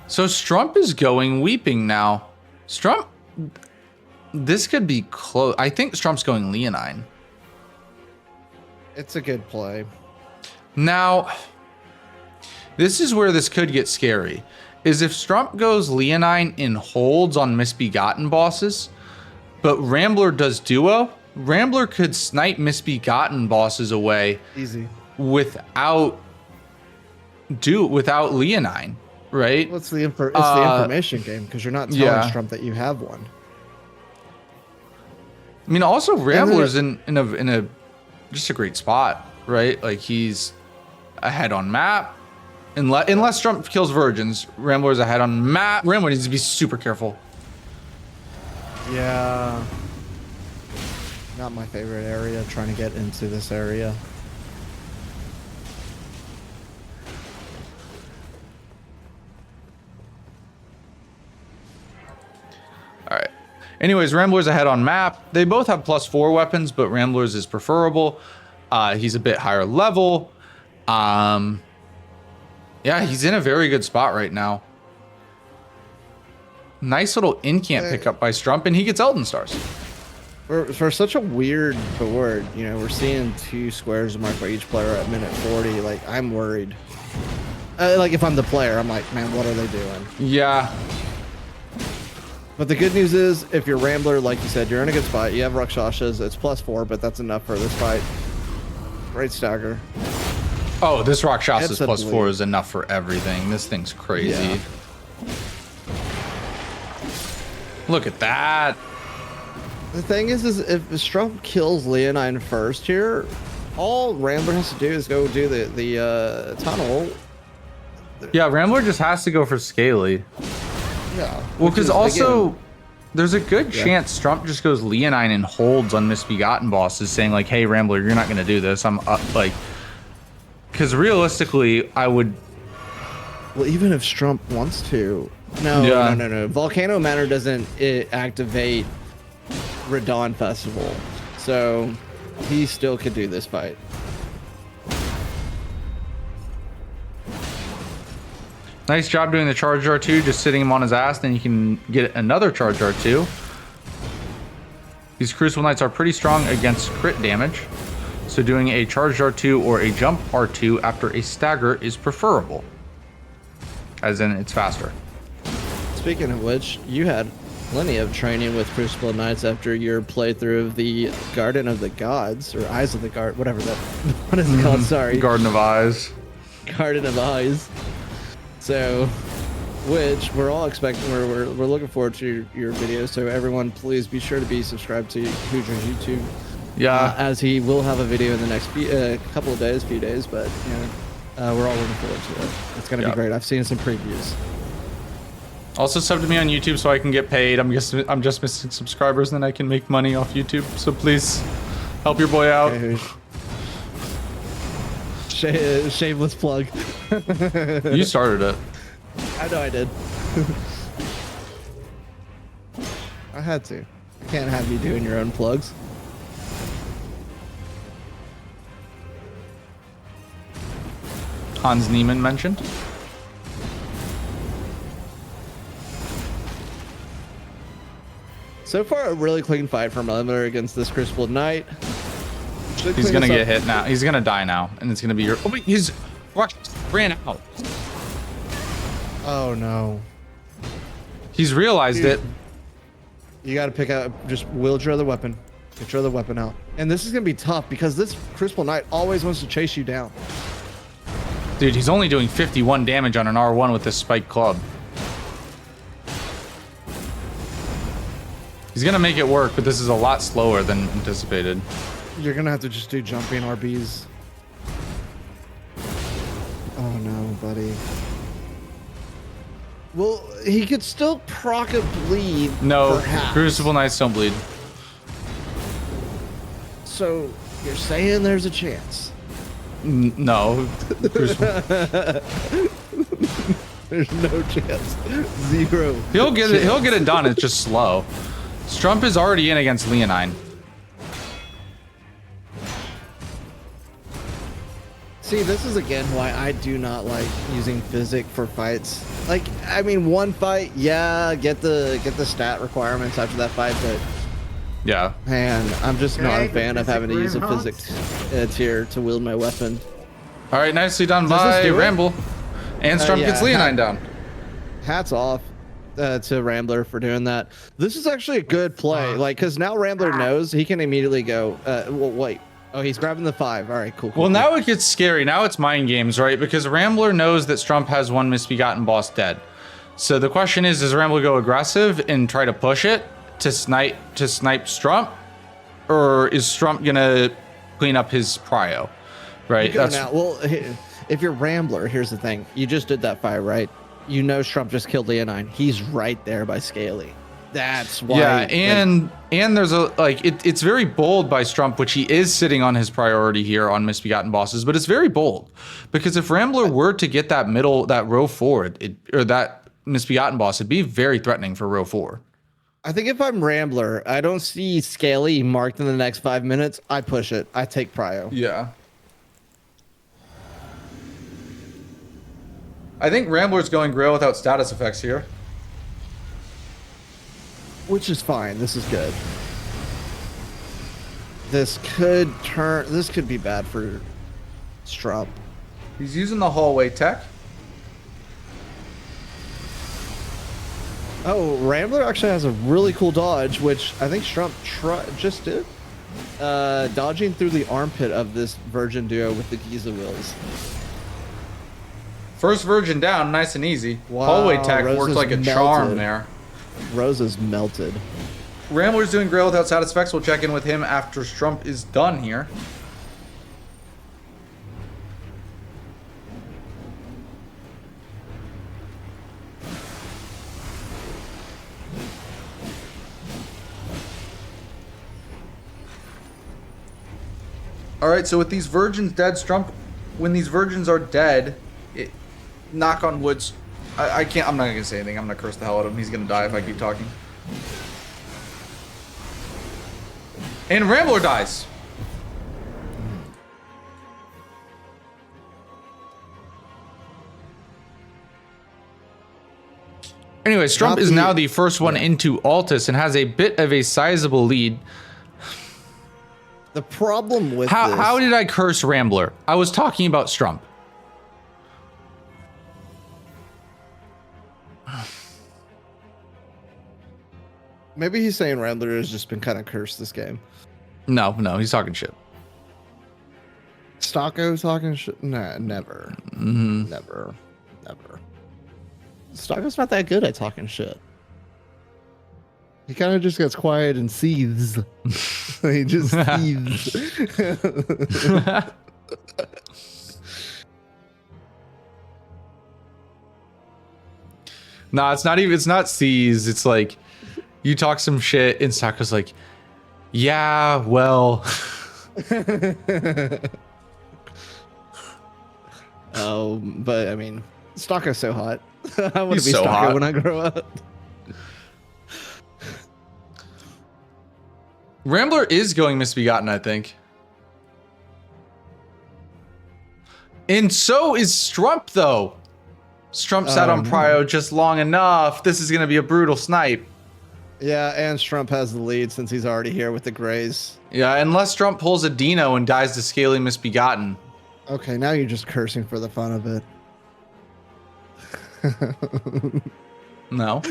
B: So Strump is going Weeping now. Strump, this could be close. I think Strump's going Leonine.
C: It's a good play.
B: Now, this is where this could get scary. Is if Strump goes Leonine and holds on Misbegotten bosses, but Rambler does Duo, Rambler could snipe Misbegotten bosses away
C: Easy.
B: without Leonine, right?
C: What's the information game? Because you're not telling Strump that you have one.
B: I mean, also Rambler's in a just a great spot, right? Like he's ahead on map. Unless Strump kills virgins, Rambler's ahead on map. Rambler needs to be super careful.
C: Yeah. Not my favorite area, trying to get into this area.
B: All right. Anyways, Rambler's ahead on map. They both have +4 weapons, but Rambler's is preferable. He's a bit higher level. Yeah, he's in a very good spot right now. Nice little in-camp pickup by Strump, and he gets Elden stars.
C: For such a weird board, you know, we're seeing 2 squares marked by each player at minute 40. Like, I'm worried. Like, if I'm the player, I'm like, man, what are they doing?
B: Yeah.
C: But the good news is, if you're Rambler, like you said, you're in a good spot. You have Rakshasas. It's +4, but that's enough for this fight. Great stagger.
B: Oh, this Rakshas's
C: That's a
B: +4
C: bleed.
B: is enough for everything. This thing's crazy.
C: Yeah.
B: Look at that.
C: The thing is if Strump kills Leonine first here, all Rambler has to do is go do the tunnel.
B: Yeah, Rambler just has to go for Scaly.
C: Yeah.
B: Well, because also,
C: again,
B: there's a good chance Strump just goes Leonine and holds on Misbegotten bosses, saying like, "Hey, Rambler, you're not going to do this. I'm like." Because realistically, I would.
C: Well, even if Strump wants to, no. Volcano Manor doesn't activate Radon Festival, so he still could do this fight.
B: Nice job doing the charge R2, just sitting him on his ass, then you can get another charge R2. These Crucible Knights are pretty strong against crit damage, so doing a charge R2 or a jump R2 after a stagger is preferable, as in it's faster.
C: Speaking of which, you had plenty of training with Crucible Knights after your playthrough of the Garden of the Gods, or Eyes of the Guard, whatever that, what is it called? Sorry.
B: Garden of Eyes.
C: Garden of Eyes. So, which we're all expecting, we're looking forward to your videos. So everyone, please be sure to be subscribed to Hoosiers YouTube.
B: Yeah.
C: As he will have a video in the next few days, but you know, we're all looking forward to it. It's gonna be great. I've seen some previews.
B: Also sub to me on YouTube so I can get paid. I'm just missing subscribers, and then I can make money off YouTube. So please help your boy out.
C: Okay. Shameless plug.
B: You started it.
C: I know I did. I had to. I can't have you doing your own plugs.
B: Hans Niemann mentioned.
C: So far, a really clean fight from Rambler against this Crucible Knight.
B: He's gonna get hit now. He's gonna die now, and it's gonna be your. Oh wait, his rush ran out.
C: Oh no.
B: He's realized it.
C: You got to pick out, just wield your other weapon. Get your other weapon out. And this is gonna be tough because this Crucible Knight always wants to chase you down.
B: Dude, he's only doing 51 damage on an R1 with this spiked club. He's gonna make it work, but this is a lot slower than anticipated.
C: You're gonna have to just do jumping RBs. Oh no, buddy. Well, he could still proc a bleed.
B: No,
C: perhaps.
B: Crucible Knights don't bleed.
C: So you're saying there's a chance?
B: No. Crucible.
C: There's no chance. Zero.
B: He'll get it. He'll get it done. It's just slow. Strump is already in against Leonine.
C: See, this is again why I do not like using physic for fights. Like, I mean, one fight, yeah, get the stat requirements after that fight, but
B: Yeah.
C: man, I'm just not a fan of having to use a physics tier to wield my weapon.
B: All right, nicely done
C: Does this
B: by
C: do it?
B: Ramble. And Strump
C: Yeah,
B: gets Leonine down.
C: Hats off to Rambler for doing that. This is actually a good play, like, because now Rambler knows he can immediately go, well, wait. Oh, he's grabbing the 5. All right, cool.
B: Well, now it gets scary. Now it's mind games, right? Because Rambler knows that Strump has one misbegotten boss dead. So the question is, does Rambler go aggressive and try to push it to snipe Strump? Or is Strump gonna clean up his prio? Right?
C: Now, well, if you're Rambler, here's the thing. You just did that fight, right? You know Strump just killed Leonine. He's right there by Scaly. That's why.
B: Yeah, and there's a it's very bold by Strump, which he is sitting on his priority here on misbegotten bosses, but it's very bold because if Rambler were to get that row 4, or that misbegotten boss, it'd be very threatening for row 4.
C: I think if I'm Rambler, I don't see Scaly marked in the next 5 minutes. I push it. I take prio.
B: Yeah. I think Rambler's going Grail without status effects here.
C: Which is fine. This is good. This could be bad for Strump.
B: He's using the hallway tech.
C: Oh, Rambler actually has a really cool dodge, which I think Strump just did. Dodging through the armpit of this Virgin duo with the Giza wheels.
B: First Virgin down, nice and easy.
C: Wow,
B: Hallway tech
C: Rose
B: worked
C: is
B: like a charm there.
C: Rosa's melted.
B: Rambler's doing Grail without status effects. We'll check in with him after Strump is done here. All right, so with these virgins dead, Strump, when these virgins are dead, knock on woods. I can't. I'm not gonna say anything. I'm gonna curse the hell out of him. He's gonna die if I keep talking. And Rambler dies. Anyway, Strump is now the first one into Altus and has a bit of a sizable lead.
C: The problem with
B: how did I curse Rambler? I was talking about Strump.
C: Maybe he's saying Rambler has just been kind of cursed this game.
B: No, he's talking shit.
C: Stocko talking shit? Nah, never. Never. Stocko's not that good at talking shit. He kind of just gets quiet and seethes. He just seethes.
B: Nah, it's not sees. It's like you talk some shit and Stocko's like, yeah, well.
C: Oh, but I mean, Stocko's so hot. I want
B: He's
C: to be
B: so
C: Stocko
B: hot.
C: when I grow up.
B: Rambler is going misbegotten, I think. And so is Strump, though. Strump sat on prio just long enough. This is going to be a brutal snipe.
C: Yeah, and Strump has the lead since he's already here with the Grays.
B: Yeah, unless Strump pulls a Dino and dies to Scaly Misbegotten.
C: Okay, now you're just cursing for the fun of it.
B: No.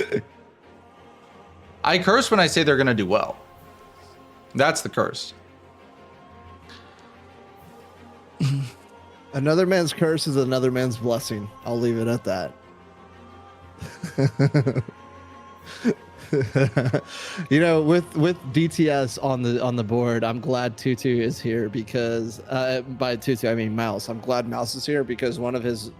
B: I curse when I say they're going to do well. That's the curse.
C: Another man's curse is another man's blessing. I'll leave it at that. You know, with DTS on the board, I'm glad Tutu is here because by Tutu I mean Mouse. I'm glad Mouse is here because one of his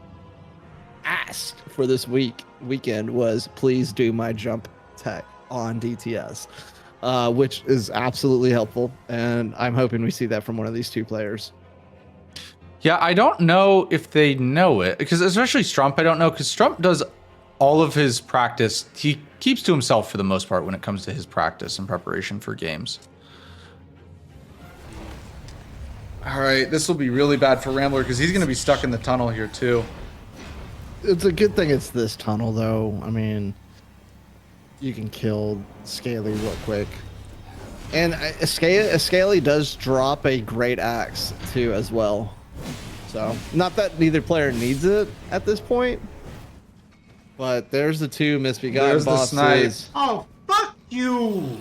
C: asks for this weekend was please do my jump tech on DTS, which is absolutely helpful, and I'm hoping we see that from one of these two players.
B: Yeah, I don't know if they know it because especially Strump, I don't know because Strump does all of his practice. He keeps to himself for the most part when it comes to his practice and preparation for games. All right, this will be really bad for Rambler because he's going to be stuck in the tunnel here too.
C: It's a good thing it's this tunnel though. I mean, you can kill Scaly real quick. And Scaly does drop a great axe too as well. So, not that neither player needs it at this point, but there's the two misbegotten bosses.
F: Oh, fuck you!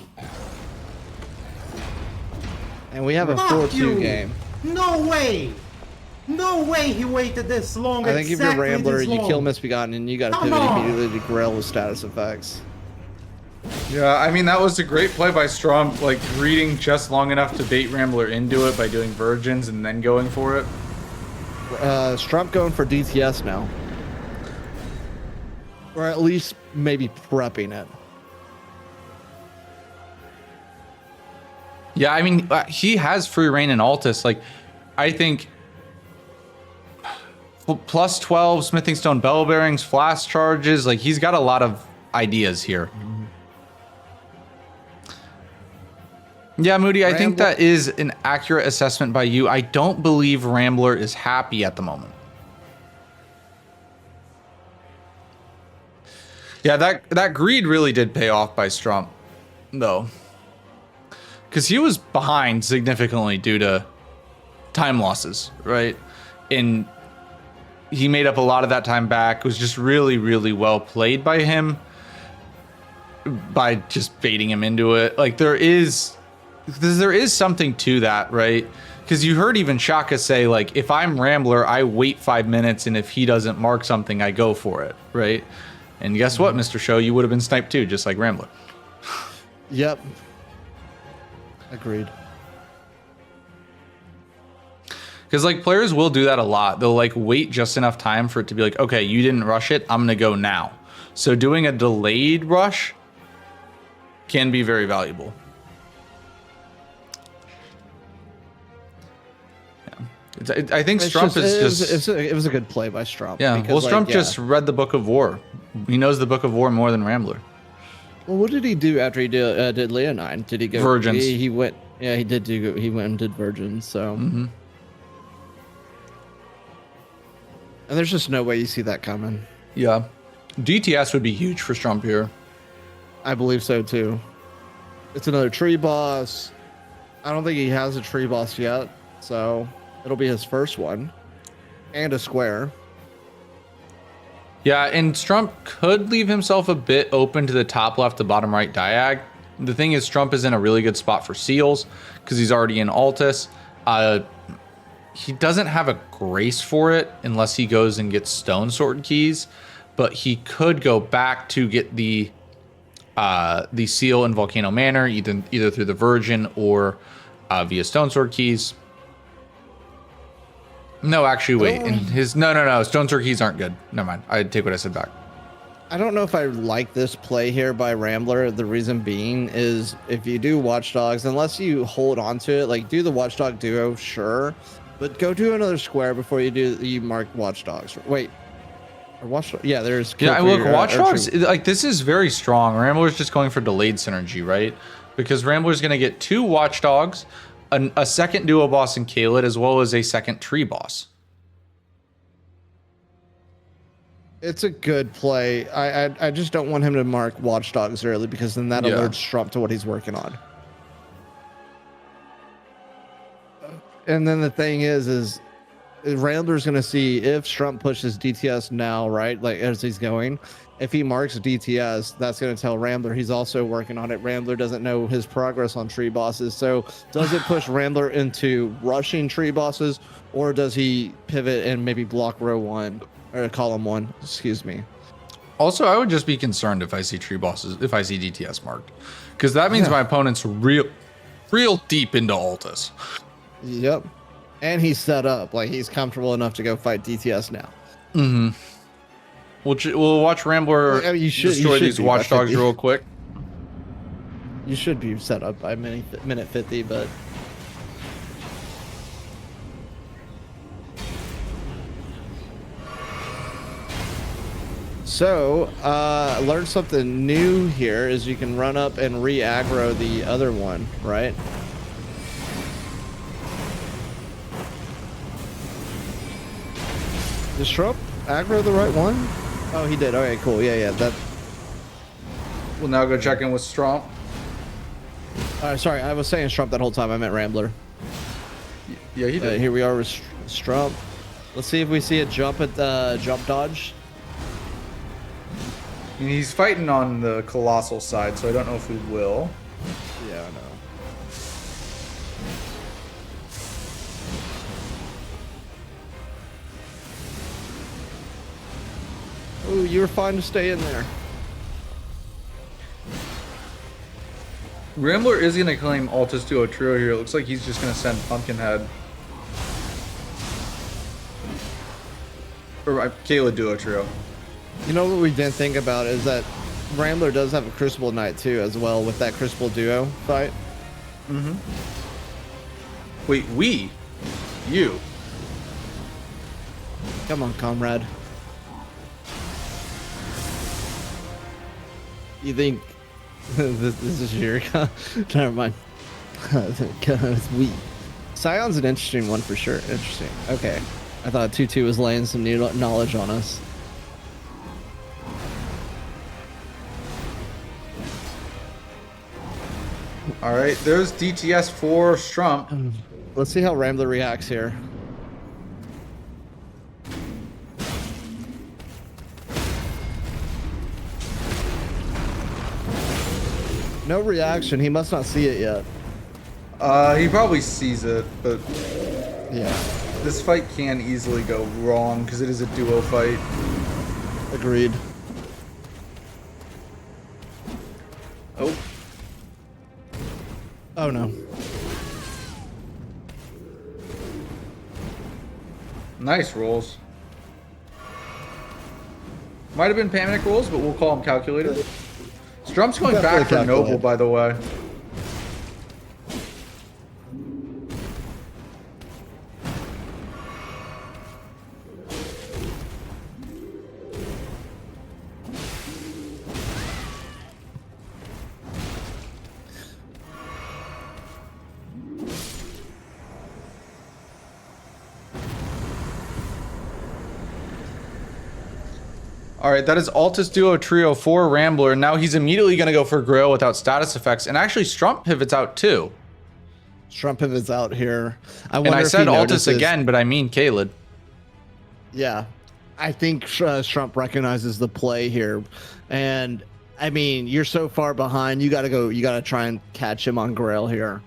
C: And we have a 4-2 game.
F: No way! No way he waited this long.
C: I think if you're
F: exactly
C: Rambler,
F: this
C: you
F: long.
C: kill misbegotten and you gotta
F: Come
C: pivot
F: on.
C: immediately to Grail with status effects.
B: Yeah, I mean, that was a great play by Strump, like reading just long enough to bait Rambler into it by doing virgins and then going for it.
C: Strump going for DTS now. Or at least maybe prepping it.
B: Yeah, I mean, he has free reign in Altus. Like, I think plus 12 smithing stone bell bearings, flash charges. Like, he's got a lot of ideas here. Yeah, Moody, I think that is an accurate assessment by you. I don't believe Rambler is happy at the moment. Yeah, that greed really did pay off by Strump, though. Because he was behind significantly due to time losses, right? And he made up a lot of that time back. It was just really, really well played by him by just baiting him into it. Like, there is something to that, right? Because you heard even Shaka say, like, if I'm Rambler, I wait 5 minutes, and if he doesn't mark something, I go for it, right? And guess what, Mr. Show? You would have been sniped too, just like Rambler.
C: Yep. Agreed.
B: Because, like, players will do that a lot. They'll, like, wait just enough time for it to be like, okay, you didn't rush it, I'm going to go now. So doing a delayed rush can be very valuable. I think Strump
C: it was a good play by Strump.
B: Yeah,
C: because,
B: well, Strump just read the Book of War. He knows the Book of War more than Rambler.
C: Well, what did he do after he did Leonine? Did he go
B: Virgins?
C: He went. Yeah, he did do. He went and did Virgins. So.
B: Mm-hmm.
C: And there's just no way you see that coming.
B: Yeah, DTS would be huge for Strump here.
C: I believe so too. It's another tree boss. I don't think he has a tree boss yet, so it'll be his first one, and a square.
B: Yeah, and Strump could leave himself a bit open to the top left to bottom right diag. The thing is, Strump is in a really good spot for seals because he's already in Altus. He doesn't have a grace for it unless he goes and gets stone sword keys, but he could go back to get the seal in Volcano Manor, either through the Virgin or via stone sword keys. No, actually, wait. In his no. Stone sword keys aren't good. Never mind. I take what I said back.
C: I don't know if I like this play here by Rambler. The reason being is if you do Watchdogs, unless you hold on to it, like do the Watchdog duo, sure, but go do another square before you mark Watchdogs. Wait, or Watchdog? Yeah, there's.
B: Yeah, look, Watchdogs. Like, this is very strong. Rambler's just going for delayed synergy, right? Because Rambler's going to get 2 Watchdogs, a second duo boss in Kaled, as well as a second tree boss.
C: It's a good play. I just don't want him to mark Watchdogs early because then that alerts Strump to what he's working on. And then the thing is Rambler's going to see if Strump pushes DTS now, right? Like as he's going, if he marks DTS, that's going to tell Rambler he's also working on it. Rambler doesn't know his progress on tree bosses. So does it push Rambler into rushing tree bosses, or does he pivot and maybe block row 1 or column 1? Excuse me.
B: Also, I would just be concerned if I see tree bosses, if I see DTS marked, because that means my opponent's real deep into Altus.
C: Yep. And he's set up, like he's comfortable enough to go fight DTS now.
B: Mm-hmm. We'll watch Rambler destroy these watchdogs real quick.
C: You should be set up by minute 50, but so learn something new here is you can run up and re-aggro the other one, right? Did Strump aggro the right one? Oh, he did. Okay, cool. Yeah, that.
B: We'll now go check in with Strump.
C: Sorry, I was saying Strump that whole time. I meant Rambler.
B: Yeah, he did.
C: Here we are with Strump. Let's see if we see a jump at the jump dodge.
B: And he's fighting on the colossal side, so I don't know if we will.
C: Yeah, I know. Ooh, you were fine to stay in there.
B: Rambler is going to claim Altus Duo Trio here. It looks like he's just going to send Pumpkinhead. Or Kayla Duo Trio.
C: You know what we didn't think about is that Rambler does have a Crucible Knight too, as well, with that Crucible Duo fight.
B: Mm-hmm. Wait, you.
C: Come on, comrade. You think this is your... Never mind. It's we. Scion's an interesting one for sure. Interesting. Okay. I thought 2-2 was laying some new knowledge on us.
B: All right, there's DTS for Strump.
C: Let's see how Rambler reacts here. No reaction. He must not see it yet.
B: He probably sees it, but
C: yeah,
B: this fight can easily go wrong because it is a duo fight.
C: Agreed.
B: Oh.
C: Oh no.
B: Nice rolls. Might have been Panic rolls, but we'll call them calculated. Strump's going back for Noble, by the way. All right, that is Altus Duo Trio for Rambler. Now he's immediately going to go for Grail without status effects. And actually, Strump pivots out too.
C: Strump pivots out here.
B: And I said Altus again, but I mean Kaled.
C: Yeah. I think Strump recognizes the play here. And, I mean, you're so far behind. You got to try and catch him on Grail here.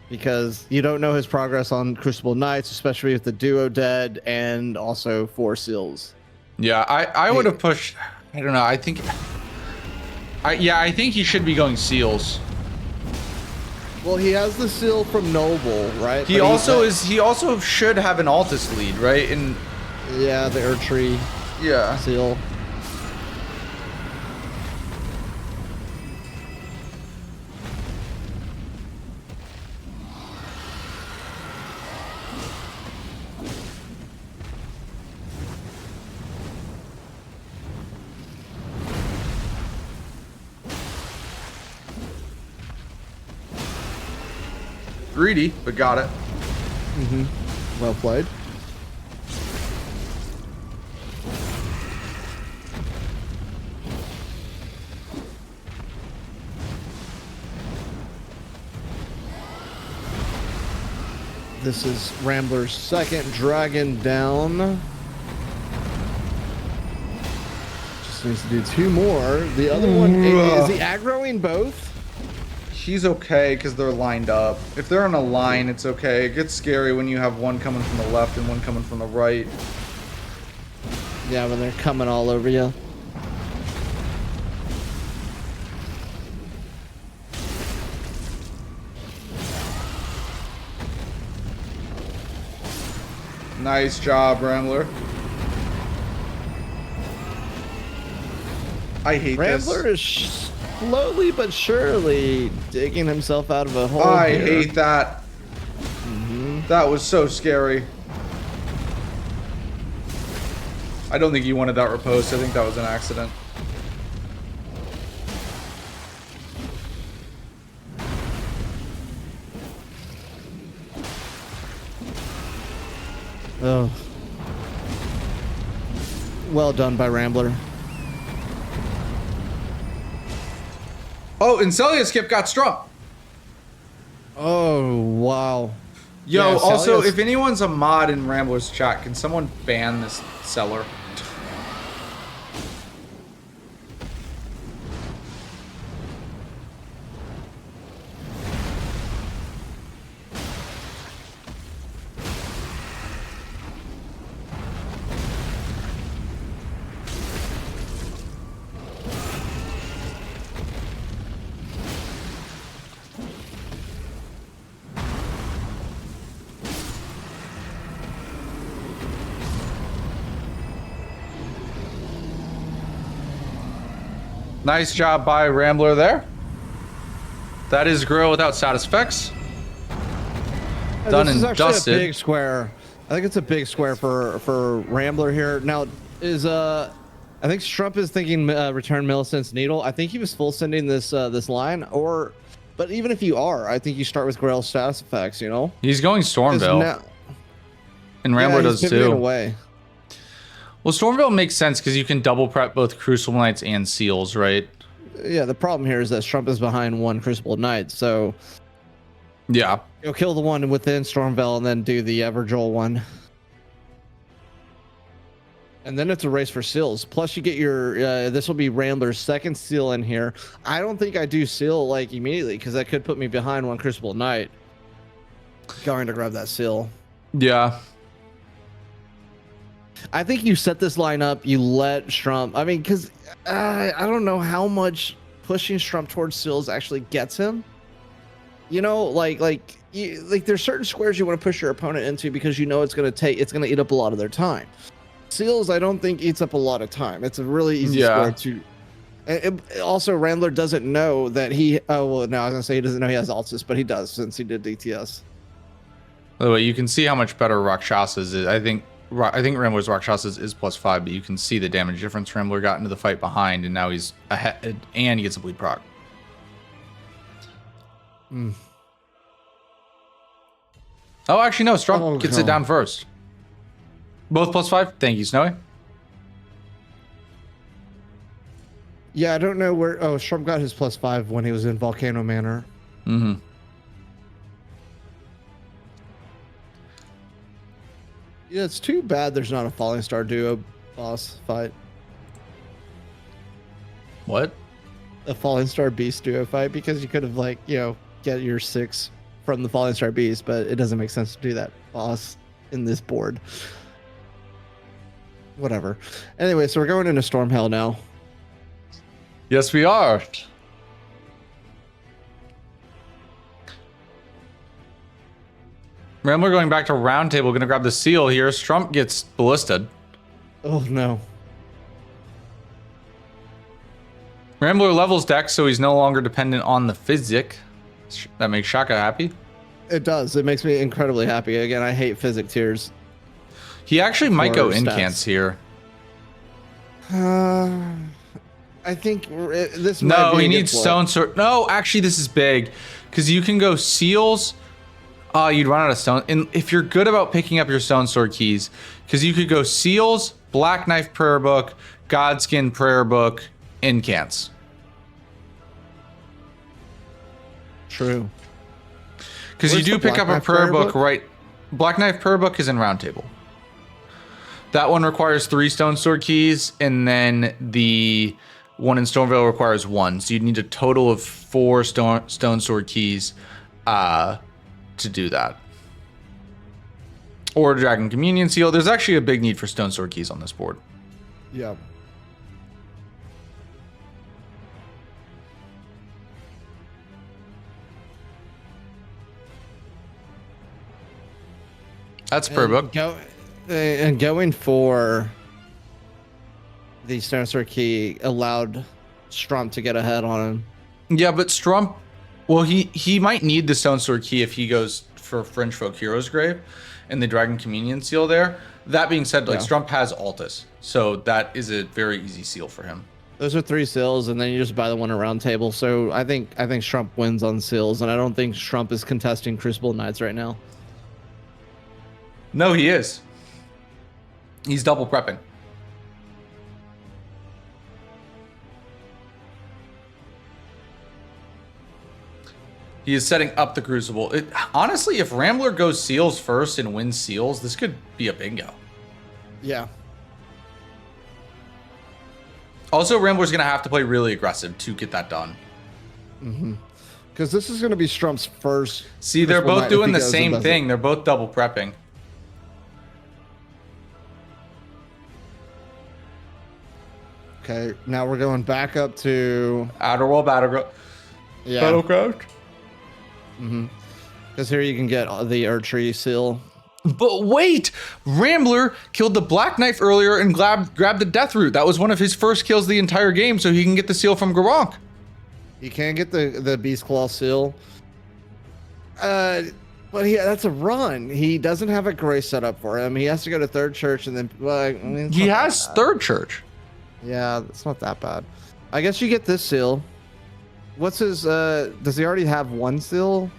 C: Because you don't know his progress on Crucible Knights, especially with the Duo dead and also 4 seals.
B: Yeah, I would have pushed. I don't know. I think he should be going seals.
C: Well, he has the seal from Noble, right?
B: He also should have an Altus lead, right? And
C: yeah, the Erdtree seal.
B: Greedy, but got it.
C: Mm-hmm. Well played. This is Rambler's second dragon down. Just needs to do 2 more. The other one, is he aggroing both?
B: He's okay because they're lined up. If they're in a line, it's okay. It gets scary when you have one coming from the left and one coming from the right.
C: Yeah, when they're coming all over you.
B: Nice job, Rambler. I hate
C: Rambler
B: this.
C: is slowly but surely digging himself out of a hole.
B: I
C: here.
B: hate that. That was so scary. I don't think he wanted that riposte. I think that was an accident.
C: Oh. Well done by Rambler.
B: Oh, and Celia Skip got Strump.
C: Oh, wow.
B: Yo,
C: Yeah,
B: also,
C: Celia's-
B: if anyone's a mod in Rambler's chat, can someone ban this seller? Nice job by Rambler there. That is Grill without status effects. Done
C: This is
B: and
C: actually
B: dusted.
C: a big square. I think it's a big square for Rambler here. Now, is I think Strump is thinking return Millicent's Needle. I think he was full sending this this line, but even if you are, I think you start with Grail's status effects. You know,
B: He's going
C: 'Cause
B: Stormville.
C: now-
B: And Rambler
C: yeah,
B: does
C: he's pivoting
B: too.
C: away.
B: Well, Stormville makes sense because you can double prep both Crucible Knights and Seals, right?
C: Yeah, the problem here is that Strump is behind 1 Crucible Knight, so
B: Yeah.
C: you'll kill the one within Stormville and then do the Everjoel one. And then it's a race for seals. Plus, you get your this will be Rambler's second seal in here. I don't think I do seal like immediately because that could put me behind 1 Crucible Knight. Going to grab that seal.
B: Yeah.
C: I think you set this line up. You let Strump. I mean, because I don't know how much pushing Strump towards seals actually gets him. You know, like there's certain squares you want to push your opponent into because you know it's gonna eat up a lot of their time. Seals, I don't think eats up a lot of time. It's a really easy square to. Also, Rambler doesn't know that he. Oh well, no, I was gonna say he doesn't know he has Altus, but he does since he did DTS.
B: By the way, you can see how much better Rakshasa's is. I think Rambler's Rakshasa's is +5, but you can see the damage difference Rambler got into the fight behind, and now he's ahead, and he gets a bleed proc. Oh, actually, no. Strump gets it down first. Both +5. Thank you, Snowy.
C: Yeah, I don't know where. Oh, Strump got his +5 when he was in Volcano Manor.
B: Mm-hmm.
C: Yeah, it's too bad there's not a Falling Star duo boss fight.
B: What?
C: A Falling Star Beast duo fight because you could have get your 6 from the Falling Star Beast, but it doesn't make sense to do that boss in this board. Whatever. Anyway, so we're going into Storm Hell now.
B: Yes, we are. Rambler going back to round table, gonna grab the seal here. Strump gets ballisted.
C: Oh no.
B: Rambler levels deck, so he's no longer dependent on the physic. That makes Shaka happy.
C: It does. It makes me incredibly happy. Again, I hate physic tiers.
B: He actually might go
C: Or
B: incants
C: stats.
B: here.
C: I think this might
B: No,
C: be a
B: he
C: good
B: needs
C: play.
B: stone sword. No, actually, this is big because you can go seals. You'd run out of stone. And if you're good about picking up your stone sword keys, because you could go seals, black knife prayer book, godskin prayer book, incants.
C: True.
B: Because you
C: Where's
B: do
C: the
B: pick
C: Black
B: up a
C: Knife
B: prayer
C: prayer
B: book
C: book?
B: right. Black Knife per book is in Round Table. That one requires 3 Stone Sword keys, and then the one in Stormveil requires 1. So you'd need a total of 4 Stone Sword keys to do that. Or Dragon Communion Seal. There's actually a big need for Stone Sword keys on this board.
C: Yeah.
B: That's per book.
C: And going for the Stone Sword key allowed Strump to get ahead on him.
B: Yeah, but Strump, well, he might need the Stone Sword key if he goes for Fringe Folk Hero's Grave and the Dragon Communion Seal there. That being said, like Strump has Altus, so that is a very easy seal for him.
C: Those are 3 seals, and then you just buy the one at Round Table. So I think Strump wins on seals, and I don't think Strump is contesting Crucible Knights right now.
B: No, he is. He's double prepping. He is setting up the Crucible. Honestly, if Rambler goes seals first and wins seals, this could be a bingo.
C: Yeah.
B: Also, Rambler's going to have to play really aggressive to get that done.
C: Mm-hmm. Because this is going to be Strump's first.
B: See, they're both doing the same thing. They're both double prepping.
C: Okay, now we're going back up to
B: Outerworld Battleground.
C: yeah.
B: Battleground.
C: Mm-hmm. Because here you can get the Erdtree seal.
B: But wait, Rambler killed the Black Knife earlier and grabbed the Death Root. That was one of his first kills the entire game, so he can get the seal from Garronk.
C: You can get the Beast Claw seal. But that's a run. He doesn't have a grace set up for him. He has to go to Third Church and then
B: He has Third Church.
C: Yeah, it's not that bad. I guess you get this seal. What's his does he already have 1 seal?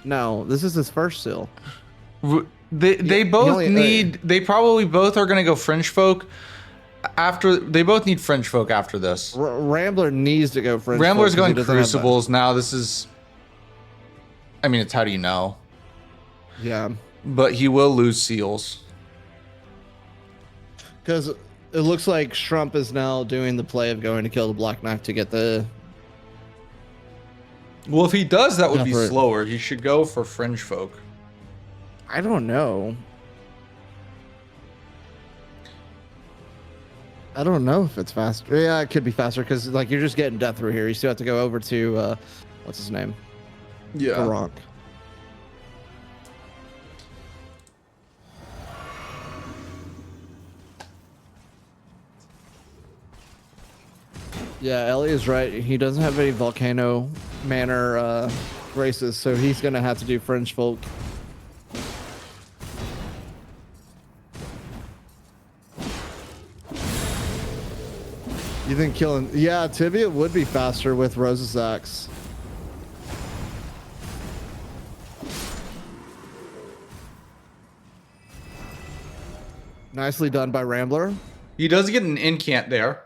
C: No, this is his first seal.
B: They both need they probably both are gonna go Fringe Folk after they both need Fringe Folk after this.
C: Rambler needs to go Fringe
B: Rambler's
C: Folk
B: going Crucibles now. This is I mean, it's how do you know?
C: Yeah.
B: But he will lose seals.
C: Because it looks like Strump is now doing the play of going to kill the Black Knife to get the.
B: Well, if he does, that would be slower. He should go for Fringe Folk.
C: I don't know. I don't know if it's faster. Yeah, it could be faster because like you're just getting Death Root here. You still have to go over to what's his name?
B: Yeah.
C: Garronk. Yeah, Ellie is right. He doesn't have any Volcano Manor races, so he's gonna have to do Fringe Folk. You think killing? Yeah, Tibia would be faster with Rose's Axe. Nicely done by Rambler.
B: He does get an incant there.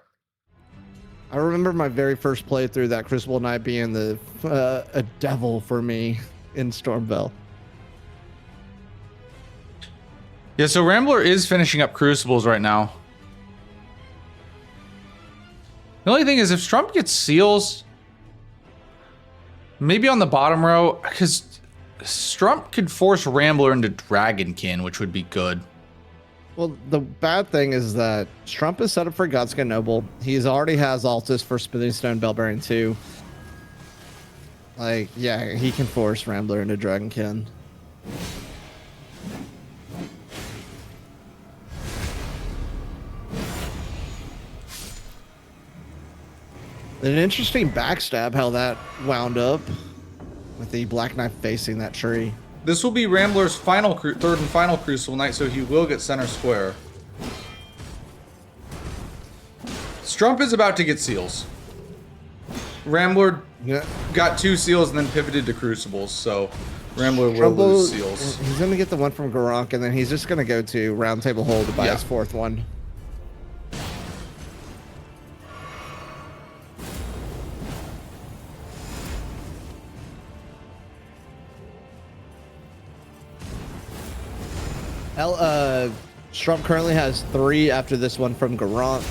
C: I remember my very first playthrough, that Crucible Knight being a devil for me in Stormveil.
B: Yeah, so Rambler is finishing up Crucibles right now. The only thing is if Strump gets seals, maybe on the bottom row, because Strump could force Rambler into Dragonkin, which would be good.
C: Well, the bad thing is that Strump is set up for Godskin Noble. He's already has Altus for Smithing Stone Bellbearing 2. Like, yeah, he can force Rambler into Dragonkin. An interesting backstab how that wound up with the Black Knife facing that tree.
B: This will be Rambler's third and final Crucible Knight, so he will get center square. Strump is about to get seals. Rambler got 2 seals and then pivoted to Crucibles, so Rambler will lose seals.
C: He's going to get the one from Garronk, and then he's just going to go to Round Table Hold to buy his 4th one. Strump currently has 3 after this one from Garant.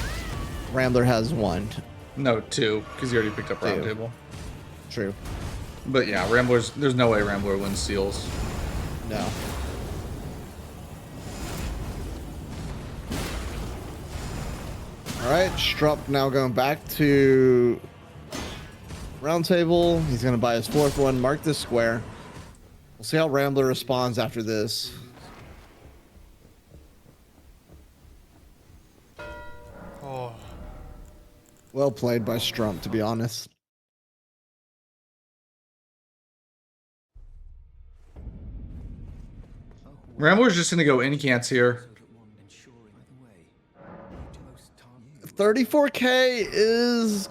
C: Rambler has 1.
B: No, 2, because he already picked up
C: 2.
B: round table.
C: True.
B: But yeah, there's no way Rambler wins seals.
C: No. All right, Strump now going back to round table. He's going to buy his 4th one, mark this square. We'll see how Rambler responds after this.
D: Oh,
C: Well played by Strump, to be honest.
B: Rambler's just gonna go incants here.
C: 34K is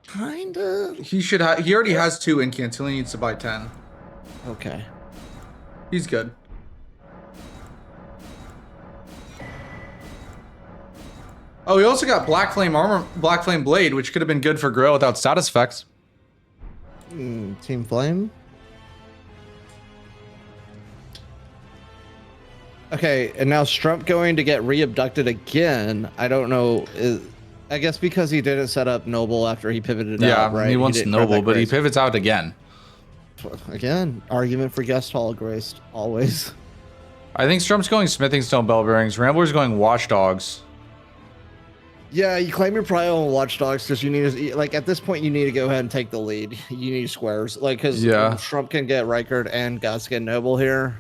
C: kind of
B: He should have. He already has 2 incants. He only needs to buy 10.
C: okay.
B: He's good. Oh, he also got Black Flame Armor, Black Flame Blade, which could have been good for Grill without status effects.
C: Team Flame. Okay, and now Strump going to get re-abducted again. I don't know. I guess because he didn't set up Noble after he pivoted out, right?
B: He wants
C: didn't grab
B: Noble,
C: that
B: but he
C: Grace.
B: pivots out again.
C: Again, argument for guest hall graced always.
B: I think Strump's going Smithing Stone Bell Bearings. Rambler's going Watchdogs.
C: Yeah, you claim your prio on Watchdogs because you need to, like, at this point, you need to go ahead and take the lead. You need squares, like, because Strump can get Reichard and Guts get Noble here,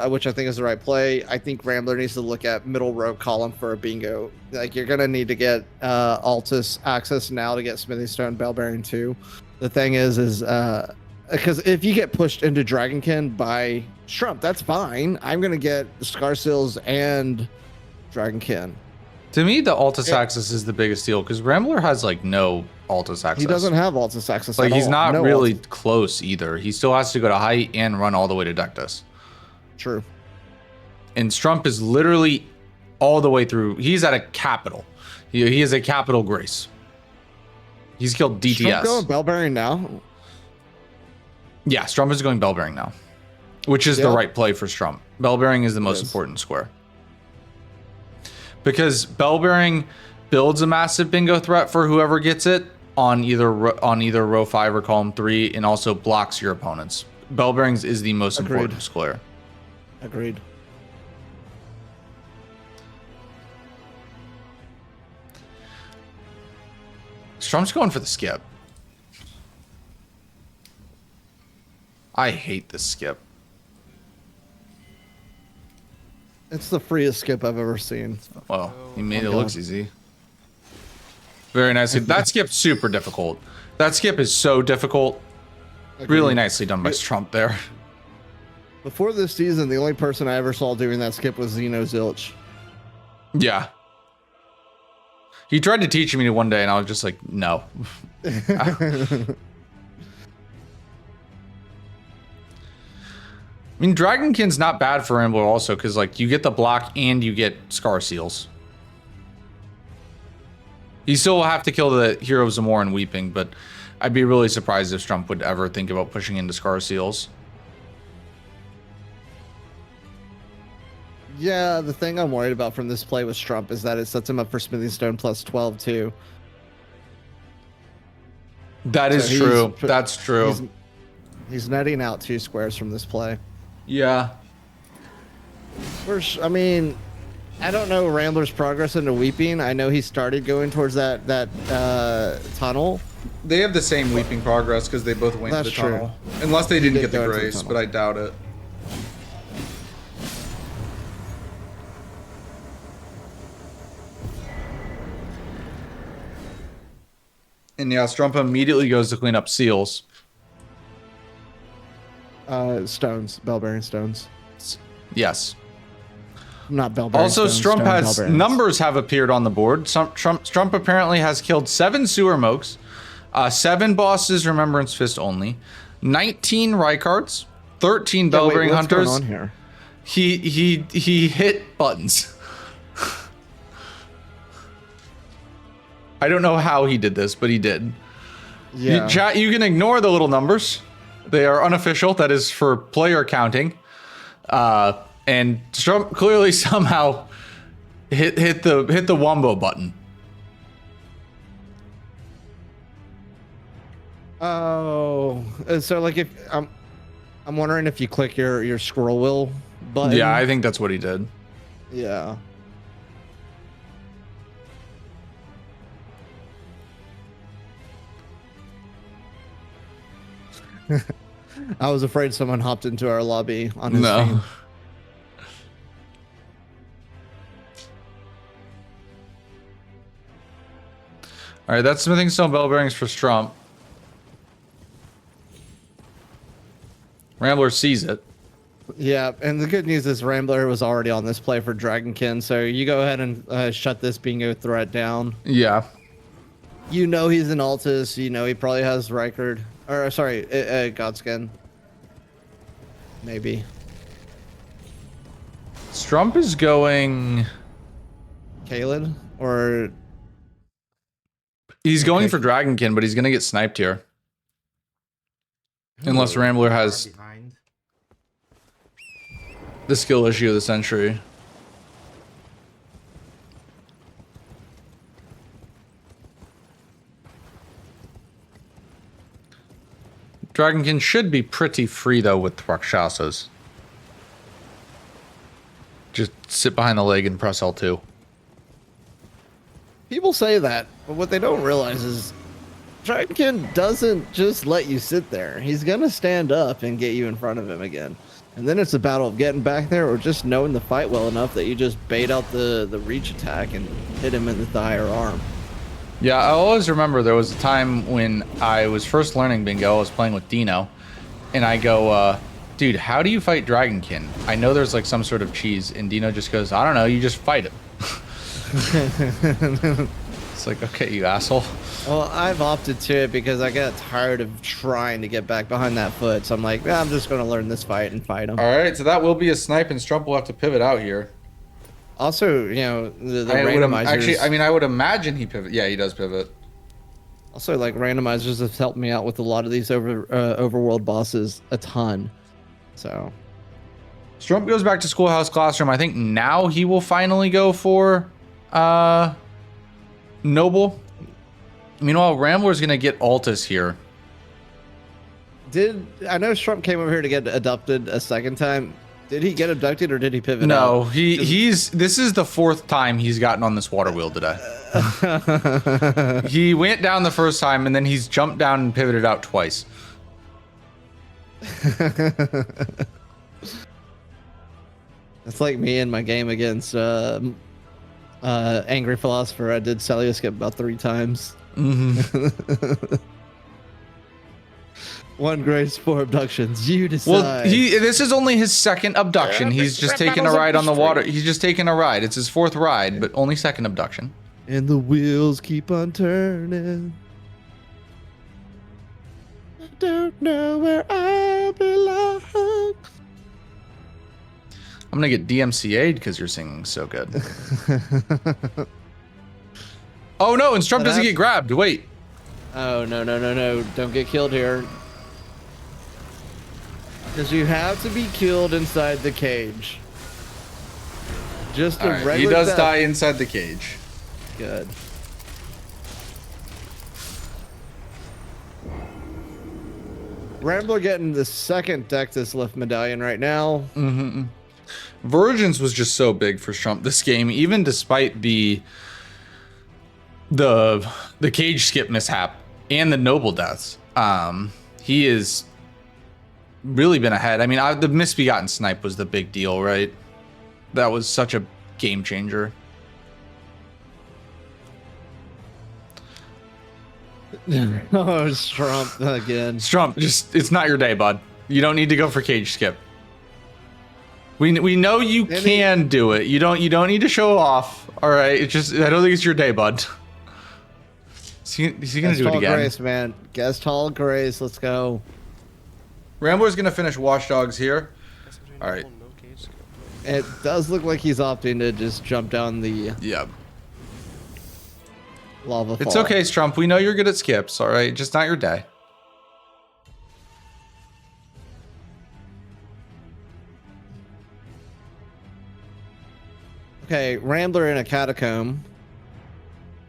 C: which I think is the right play. I think Rambler needs to look at middle row column for a bingo. Like, you're gonna need to get Altus access now to get Smithing Stone Bell Bearing too. The thing is because if you get pushed into Dragonkin by Strump, that's fine. I'm gonna get Scar Seals and Dragonkin.
B: To me, the Altus access is the biggest deal because Rambler has like no Altus access.
C: He doesn't have Altus access.
B: Like
C: at
B: he's
C: all.
B: not
C: No
B: really
C: Altus.
B: close either. He still has to go to height and run all the way to Dectus.
C: True.
B: And Strump is literally all the way through. He's at a capital. He is a capital grace. He's killed DTS.
C: Strump going Bell Bearing now.
B: Yeah, Strump is going Bell Bearing now, which is the right play for Strump. Bell Bearing is the most important square. Because Bell Bearing builds a massive bingo threat for whoever gets it on either row 5 or column 3, and also blocks your opponents. Bell Bearings is the most important square.
C: Agreed.
B: Strump's going for the skip. I hate this skip.
C: It's the freest skip I've ever seen.
B: Well, he made it look easy. Very nicely. That skip's super difficult. That skip is so difficult. Really nicely done by Strump there.
C: Before this season, the only person I ever saw doing that skip was Zeno Zilch.
B: Yeah. He tried to teach me one day, and I was just like, no. I mean, Dragonkin's not bad for Rambler also, because like you get the block and you get Scar Seals. You still will have to kill the Hero of Zamor and Weeping, but I'd be really surprised if Strump would ever think about pushing into Scar Seals.
C: Yeah, the thing I'm worried about from this play with Strump is that it sets him up for Smithing Stone plus 12 too.
B: That is true. That's true.
C: He's netting out 2 squares from this play.
B: Yeah.
C: I mean, I don't know Rambler's progress into Weeping. I know he started going towards that tunnel.
B: They have the same Weeping progress because they both went to the tunnel. Unless they didn't get the Grace, but I doubt it. And yeah, Strump immediately goes to clean up seals.
C: Stones, bell bearing stones.
B: Yes.
C: Not bell bearing.
B: Also,
C: stones,
B: Strump
C: stone
B: has
C: bell bearings.
B: numbers have appeared on the board. Strump apparently has killed 7 Sewer Mokes, 7 bosses Remembrance Fist only, 19 Reikards, 13 Bell Bearing Hunters.
C: What's going on here?
B: He hit buttons. I don't know how he did this, but he did.
C: Yeah.
B: Chat, you can ignore the little numbers. They are unofficial. That is for player counting. And Strump clearly somehow hit the wombo button.
C: Oh, so like if I'm wondering if you click your scroll wheel button.
B: Yeah, I think that's what he did.
C: Yeah. I was afraid someone hopped into our lobby on his team.
B: All right, that's smithing stone bell bearings for Strump. Rambler sees it.
C: Yeah, and the good news is Rambler was already on this play for Dragonkin, so you go ahead and shut this bingo threat down.
B: Yeah.
C: You know he's an Altus. You know he probably has Rykard. Or, sorry, Godskin. Maybe.
B: Strump is going...
C: Kaled? Or...
B: He's going for Dragonkin, but he's going to get sniped here. Unless Rambler has the skill issue of the century. Dragonkin should be pretty free, though, with Rakshasas. Just sit behind the leg and press L2.
C: People say that, but what they don't realize is Dragonkin doesn't just let you sit there. He's going to stand up and get you in front of him again. And then it's a battle of getting back there or just knowing the fight well enough that you just bait out the reach attack and hit him in the thigh or arm.
B: Yeah, I always remember there was a time when I was first learning bingo. I was playing with Dino, and I go, dude, how do you fight Dragonkin? I know there's like some sort of cheese, and Dino just goes, I don't know, you just fight it. It's like, okay, you asshole.
C: Well, I've opted to it because I got tired of trying to get back behind that foot. So I'm like, yeah, I'm just going to learn this fight and fight him.
B: All right, so that will be a snipe, and Strump will have to pivot out here.
C: Also, you know, the randomizers.
B: Actually, I mean, I would imagine he pivot. Yeah, he does pivot.
C: Also, like, randomizers have helped me out with a lot of these overworld bosses a ton. So.
B: Strump goes back to Schoolhouse Classroom. I think now he will finally go for Noble. Meanwhile, Rambler's going to get Altus here.
C: I know Strump came over here to get abducted a second time. Did he get abducted or did he pivot
B: No,
C: out?
B: this is the fourth time he's gotten on this water wheel today. He went down the first time and then he's jumped down and pivoted out twice.
C: It's like me in my game against Angry Philosopher. I did Celio skip about 3 times. Mm-hmm. 1 grace, 4 abductions. You decide.
B: Well, this is only his second abduction. He's just taking a ride on the water. He's just taking a ride. It's his 4th ride, but only 2nd abduction.
C: And the wheels keep on turning. I don't know where I belong.
B: I'm gonna get DMCA'd because you're singing so good. Oh no, and Strump doesn't get grabbed. Wait.
C: Oh, no. Don't get killed here. Because you have to be killed inside the cage. Just a regular
B: he does
C: death.
B: die inside the cage.
C: Good. Rambler getting the 2nd Dectus Lift medallion right now.
B: Mm-hmm. Virgins was just so big for Strump this game, even despite the cage skip mishap and the noble deaths. He has really been ahead. I mean, the misbegotten snipe was the big deal, right? That was such a game changer.
C: Oh, Strump again.
B: Strump, it's not your day, bud. You don't need to go for cage skip. We know you can do it. You don't need to show off. All right, it's just I don't think it's your day, bud. Is he gonna do it again?
C: Grace, man. Guest Hall Grace. Let's go.
B: Rambler's gonna finish Watchdogs here. All right.
C: It does look like he's opting to just jump down the lava fall.
B: It's okay, Strump. We know you're good at skips. All right, just not your day.
C: Okay, Rambler in a catacomb.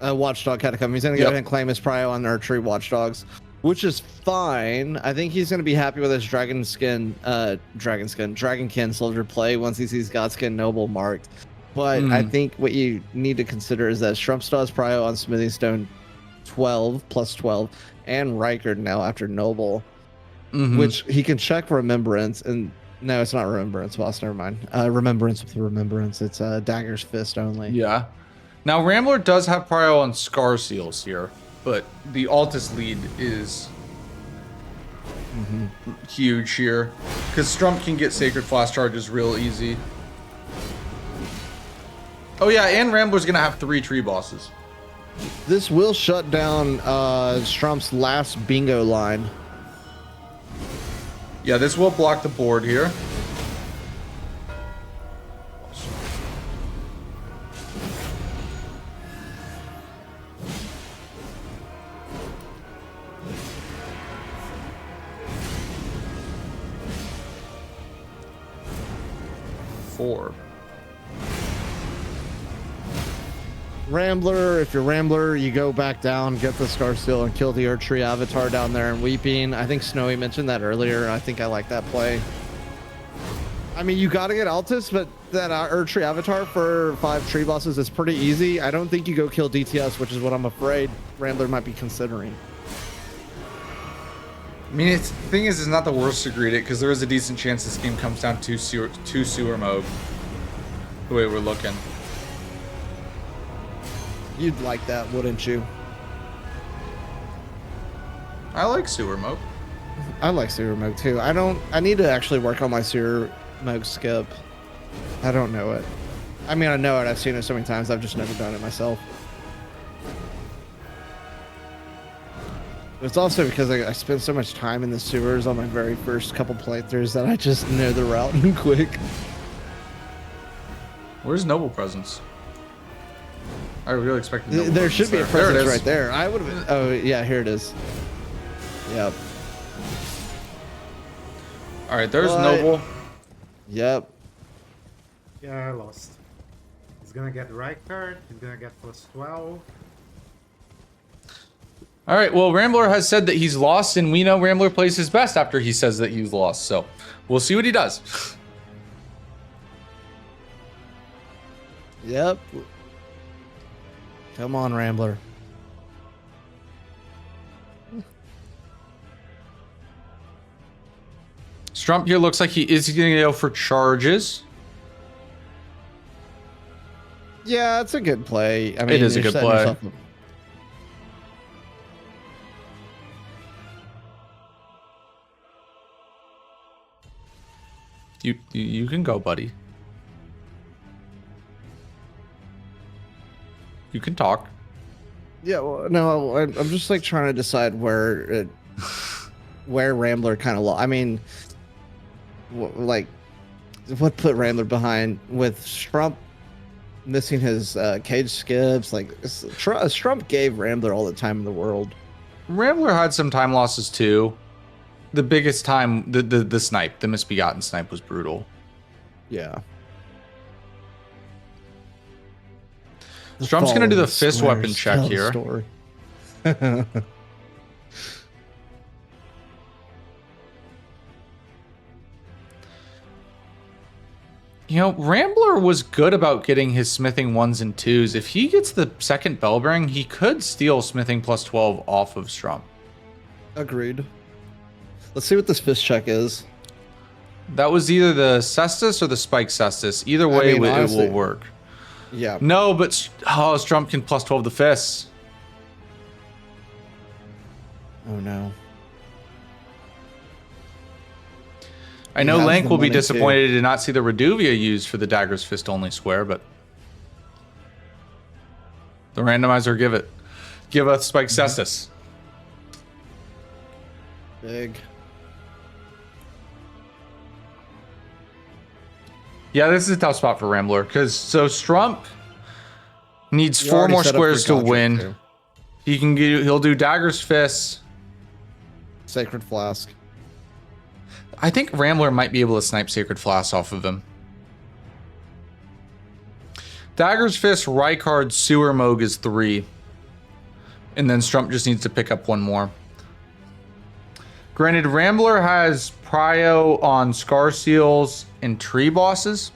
C: A watchdog catacomb. He's gonna go ahead and claim his prio on archery watchdogs, which is fine. I think he's gonna be happy with his dragonkin soldier play once he sees Godskin Noble marked. But I think what you need to consider is that Strump still has prio on Smithing Stone 12 plus 12 and Riker now after Noble, which he can check Remembrance. And no, it's not Remembrance, boss. Never mind. Remembrance with Remembrance. It's Dagger's Fist only.
B: Yeah. Now, Rambler does have prio on Scar Seals here, but the Altus lead is huge here, because Strump can get Sacred Flash charges real easy. Oh yeah, and Rambler's gonna have 3 tree bosses.
C: This will shut down Strump's last bingo line.
B: Yeah, this will block the board here.
C: Rambler, if you're Rambler, you go back down, get the Scar Seal, and kill the Erdtree Avatar down there in Weeping. I think Snowy mentioned that earlier. I think I like that play. I mean, you got to get Altus, but that Erdtree Avatar for 5 tree bosses is pretty easy. I don't think you go kill DTS, which is what I'm afraid Rambler might be considering.
B: I mean, the thing is, it's not the worst to greet it, because there is a decent chance this game comes down to sewer mode, the way we're looking.
C: You'd like that, wouldn't you?
B: I like sewer mode.
C: I like sewer mode too. I need to actually work on my sewer mode skip. I don't know it. I mean, I know it. I've seen it so many times. I've just never done it myself. It's also because I spent so much time in the sewers on my very first couple playthroughs that I just know the route quick.
B: Where's Noble Presence? I really expected
C: Noble there should be a presence right there. I would have. Oh yeah, here it is. Yep.
B: All right, there's Noble.
C: Yep.
F: Yeah, I lost. He's gonna get the right card. He's gonna get plus 12.
B: All right, well, Rambler has said that he's lost, and we know Rambler plays his best after he says that he's lost. So we'll see what he does.
C: Yep. Come on, Rambler.
B: Strump here looks like he is going to go for charges.
C: Yeah, it's a good play. I mean,
B: it is a good play. You can go, buddy. You can talk.
C: Yeah, well, no, I'm just like trying to decide where Rambler kind of I mean, like, what put Rambler behind with Strump missing his cage skips? Like, Strump gave Rambler all the time in the world.
B: Rambler had some time losses too. The biggest time, the snipe, the misbegotten snipe was brutal.
C: Yeah.
B: Strump's gonna do the fist weapon check here. You know, Rambler was good about getting his smithing 1s and 2s. If he gets the second bell bearing, he could steal smithing plus 12 off of Strump.
C: Agreed. Let's see what this fist check is.
B: That was either the Cestus or the Spike Cestus. Either way, I mean, honestly, it will work.
C: Yeah.
B: No, but Strump can plus 12 the fists.
C: Oh no.
B: I know Lank will be disappointed to not see the Reduvia used for the Dagger's Fist only square, but the randomizer give us Spike Cestus.
C: Big.
B: Yeah, this is a tough spot for Rambler because Strump needs 4 more squares to win. Too. He'll do Dagger's Fists,
C: Sacred Flask.
B: I think Rambler might be able to snipe Sacred Flask off of him. Dagger's Fist, Rykard, Sewer Moog is 3. And then Strump just needs to pick up one more. Granted, Rambler has Prio on Scar Seals and Tree Bosses.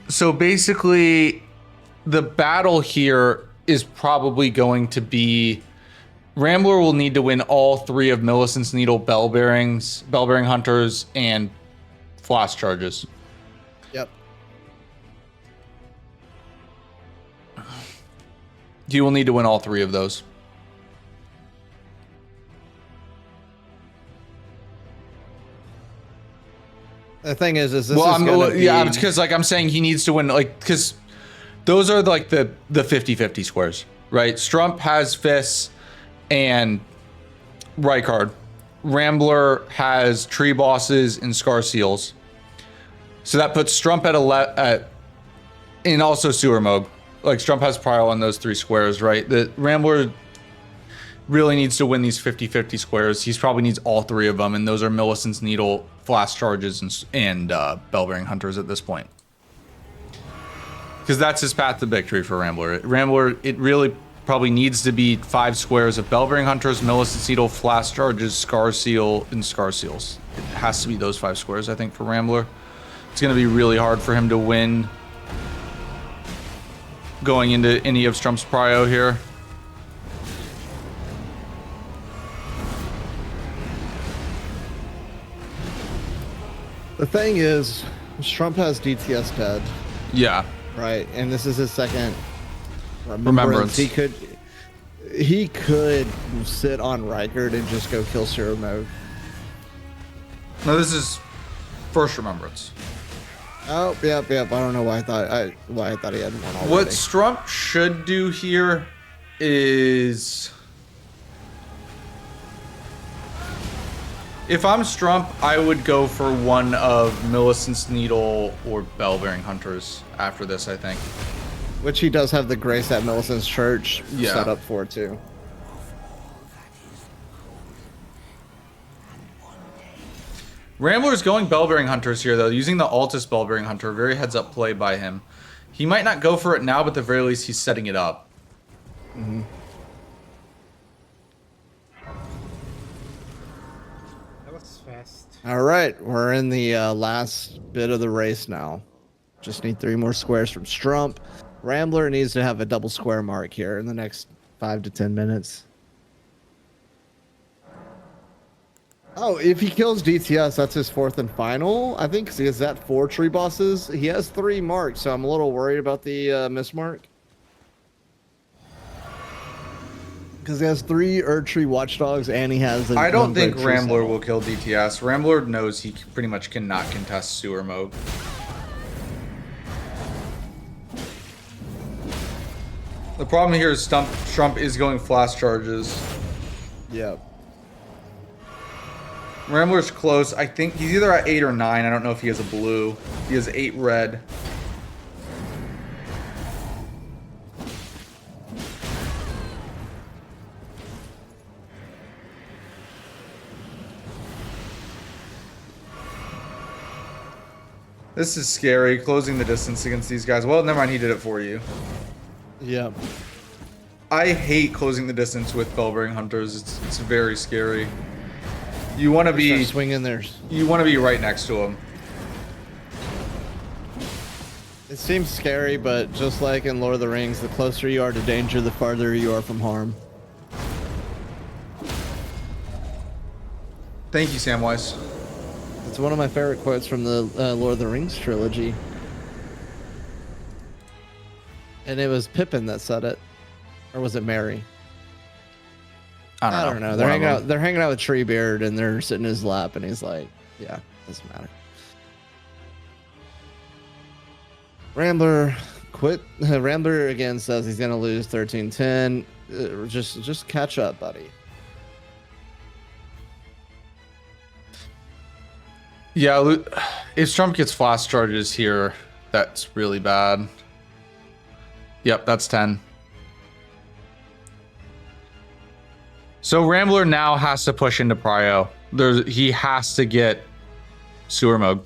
B: So basically, the battle here is probably going to be... Rambler will need to win all 3 of Millicent's Needle Bell Bearing Hunters, and Flash Charges.
C: Yep.
B: He will need to win all 3 of those.
C: The thing is this
B: well,
C: is gonna be...
B: yeah, because like I'm saying, he needs to win, like, because those are like the 50-50 squares, right? Strump has Fists and Rykard. Rambler has Tree Bosses and Scar Seals. So that puts Strump at and also Sewer Moog. Like, Strump has Prio on those 3 squares, right? The Rambler really needs to win these 50-50 squares. He probably needs all 3 of them, and those are Millicent's Needle, Flash Charges, and Bell-Bearing Hunters at this point. Because that's his path to victory for Rambler. Rambler, it really probably needs to be 5 squares of Bell-Bearing Hunters, Millicent's Needle, Flash Charges, Scar Seal, and Scar Seals. It has to be those 5 squares, I think, for Rambler. It's going to be really hard for him to win going into any of Strump's Prio here.
C: The thing is, Strump has DTS dead.
B: Yeah.
C: Right, and this is his second
B: Remembrance.
C: He could sit on Rykard and just go kill Sewer Moog.
B: No, this is first Remembrance.
C: Oh, yep. I don't know why I thought he had one already.
B: What Strump should do here is, if I'm Strump, I would go for one of Millicent's Needle or Bell-Bearing Hunters after this, I think.
C: Which he does have the Grace at Millicent's Church set up for, too.
B: Rambler's going Bell-Bearing Hunters here, though, using the Altus Bell-Bearing Hunter. Very heads-up play by him. He might not go for it now, but at the very least, he's setting it up.
C: Mm-hmm.
F: That was fast.
C: All right, we're in the last bit of the race now. Just need 3 more squares from Strump. Rambler needs to have a double square mark here in the next 5 to 10 minutes. Oh, if he kills DTS, that's his 4th and final, I think, because he has that 4 tree bosses. He has 3 marks, so I'm a little worried about the mismark. Because he has 3 Erdtree Watchdogs, and he has...
B: I don't think Rambler will kill DTS. Rambler knows he pretty much cannot contest Sewer Moog. The problem here is Strump is going Flash Charges.
C: Yep.
B: Rambler's close. I think he's either at 8 or 9. I don't know if he has a blue. He has 8 red. This is scary, closing the distance against these guys. Well, never mind, he did it for you.
C: Yep.
B: I hate closing the distance with Bell-Bearing Hunters. It's very scary. You want to be
C: swinging there.
B: You want to be right next to him.
C: It seems scary, but just like in Lord of the Rings, the closer you are to danger, the farther you are from harm.
B: Thank you, Samwise.
C: It's one of my favorite quotes from the Lord of the Rings trilogy. And it was Pippin that said it. Or was it Merry? I don't know. They're hanging out with Treebeard, and they're sitting in his lap, and he's like, yeah, doesn't matter. Rambler quit. Rambler again says he's gonna lose 13-10. Just catch up, buddy.
B: Yeah, if Strump gets Flash Charges here, that's really bad. Yep, that's 10. So Rambler now has to push into Prio. He has to get Sewer Moog.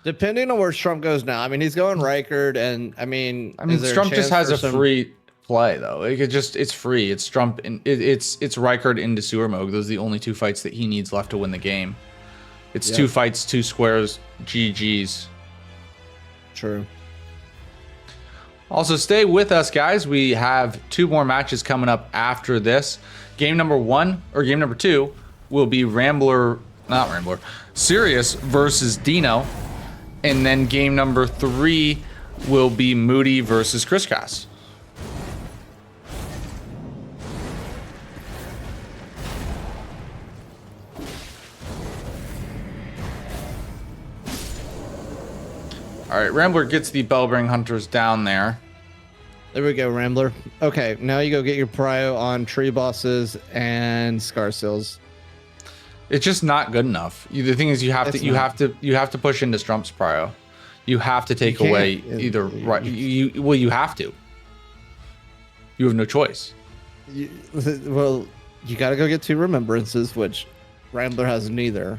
C: Depending on where Strump goes now. I mean, he's going Rykard, and I mean,
B: Strump just has a free play though. Like it's free. It's Strump and it's Rykard into Sewer Mode. Those are the only 2 fights that he needs left to win the game. It's 2 fights, 2 squares, GG's.
C: True.
B: Also, stay with us, guys. We have 2 more matches coming up after this. Game number 2 will be Sirius versus Dino. And then game number 3 will be Moody versus Chris Cass. All right, Rambler gets the Bellbring Hunters down there.
C: There we go, Rambler. Okay, now you go get your prio on tree bosses and scar seals.
B: It's just not good enough. The thing is, you have to push into Strump's prio. You have to take away either right. You have to. You have no choice.
C: Well, you got to go get 2 remembrances, which Rambler has neither.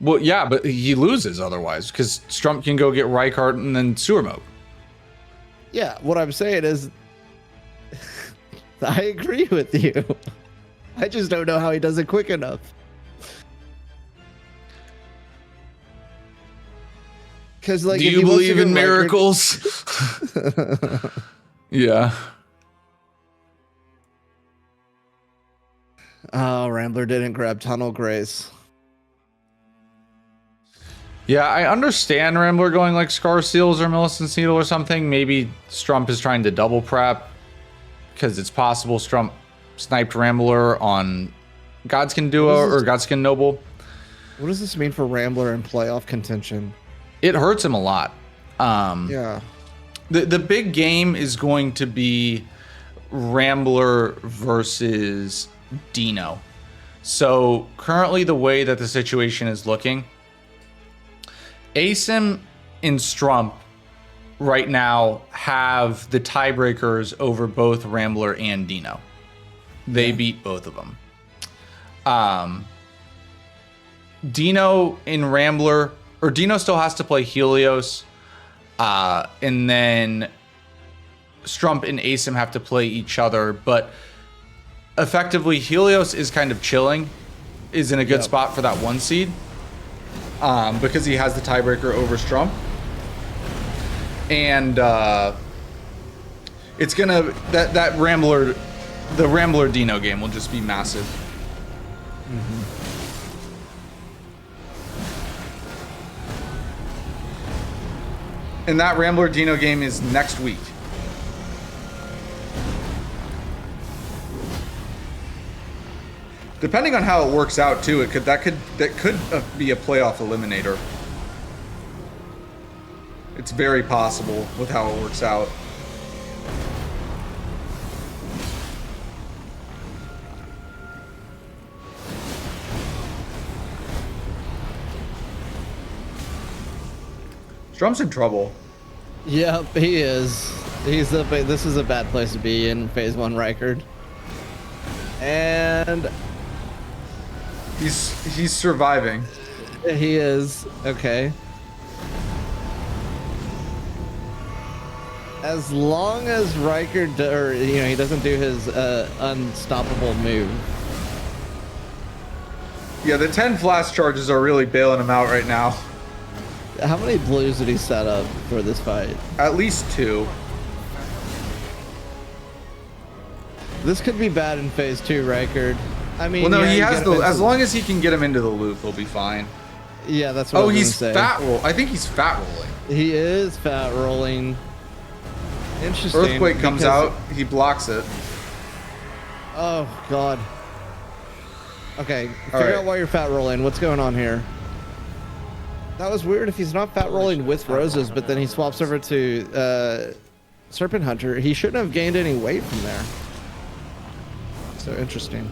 B: Well, yeah, but he loses otherwise because Strump can go get Rykard and then Sewer Mode.
C: Yeah, what I'm saying is, I agree with you. I just don't know how he does it quick enough. Because, like,
B: do you believe in miracles? Yeah.
C: Oh, Rambler didn't grab Tunnel Grace.
B: Yeah, I understand Rambler going like Scar Seals or Millicent's Needle or something. Maybe Strump is trying to double prep because it's possible Strump sniped Rambler on Godskin Duo or Godskin Noble.
C: What does this mean for Rambler in playoff contention?
B: It hurts him a lot.
C: Yeah.
B: The big game is going to be Rambler versus Dino. So currently the way that the situation is looking, Asim and Strump right now have the tiebreakers over both Rambler and Dino. They beat both of them. Dino and Rambler, or Dino still has to play Helios, and then Strump and Asim have to play each other, but effectively Helios is kind of chilling, is in a good spot for that 1 seed. Because he has the tiebreaker over Strump. And it's gonna that Rambler, the Rambler Dino game will just be massive. And that Rambler Dino game is next week. Depending on how it works out too, that could be a playoff eliminator. It's very possible with how it works out. Strump's in trouble.
C: Yep, he is. This is a bad place to be in Phase 1 Rykard. And
B: he's surviving.
C: He is. Okay. As long as Rykard, he doesn't do his unstoppable move.
B: Yeah, the 10 flash charges are really bailing him out right now.
C: How many blues did he set up for this fight?
B: At least 2.
C: This could be bad in Phase 2, Rykard. I mean,
B: well, no, he has as long as he can get him into the loop, he'll be fine.
C: Yeah, that's what I was
B: he's
C: say.
B: fat roll. I think he's fat rolling.
C: He is fat rolling. Interesting.
B: Earthquake comes out, he blocks it.
C: Oh God. Okay, figure out why you're fat rolling. What's going on here? That was weird. If he's not fat rolling with roses, but then he swaps over to Serpent Hunter, he shouldn't have gained any weight from there. So interesting.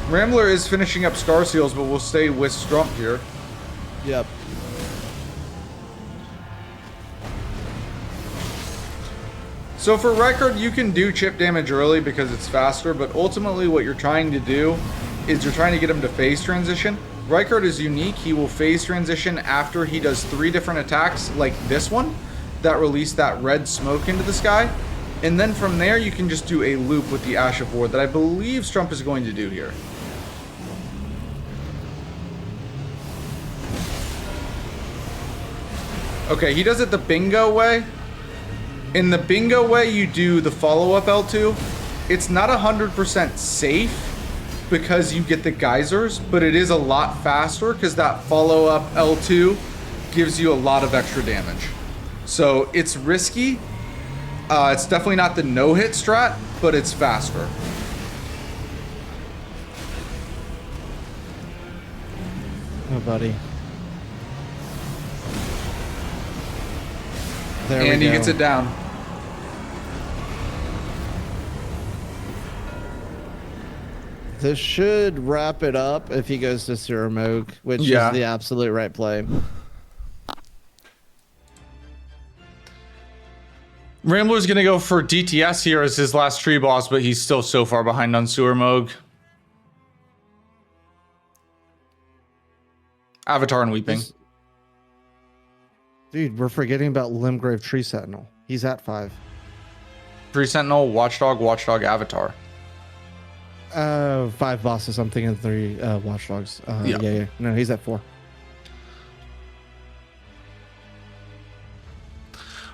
B: Rambler is finishing up Scar Seals, but we'll stay with Strump here.
C: Yep.
B: So for Rykard, you can do chip damage early because it's faster, but ultimately what you're trying to do is you're trying to get him to phase transition. Rykard is unique. He will phase transition after he does 3 different attacks like this one that release that red smoke into the sky. And then from there, you can just do a loop with the Ash of War that I believe Strump is going to do here. Okay, he does it the bingo way. In the bingo way, you do the follow-up L2. It's not 100% safe because you get the geysers, but it is a lot faster because that follow-up L2 gives you a lot of extra damage. So it's risky. It's definitely not the no-hit strat, but it's faster.
C: Oh, buddy.
B: And he gets it down.
C: This should wrap it up if he goes to Surmog, which is the absolute right play.
B: Rambler's gonna go for DTS here as his last tree boss, but he's still so far behind on Surmog. Avatar and Weeping.
C: Dude, we're forgetting about Limgrave Tree Sentinel. He's at 5.
B: Tree Sentinel, Watchdog, Avatar.
C: 5 bosses, I'm thinking 3 Watchdogs. Yeah. No, he's at 4.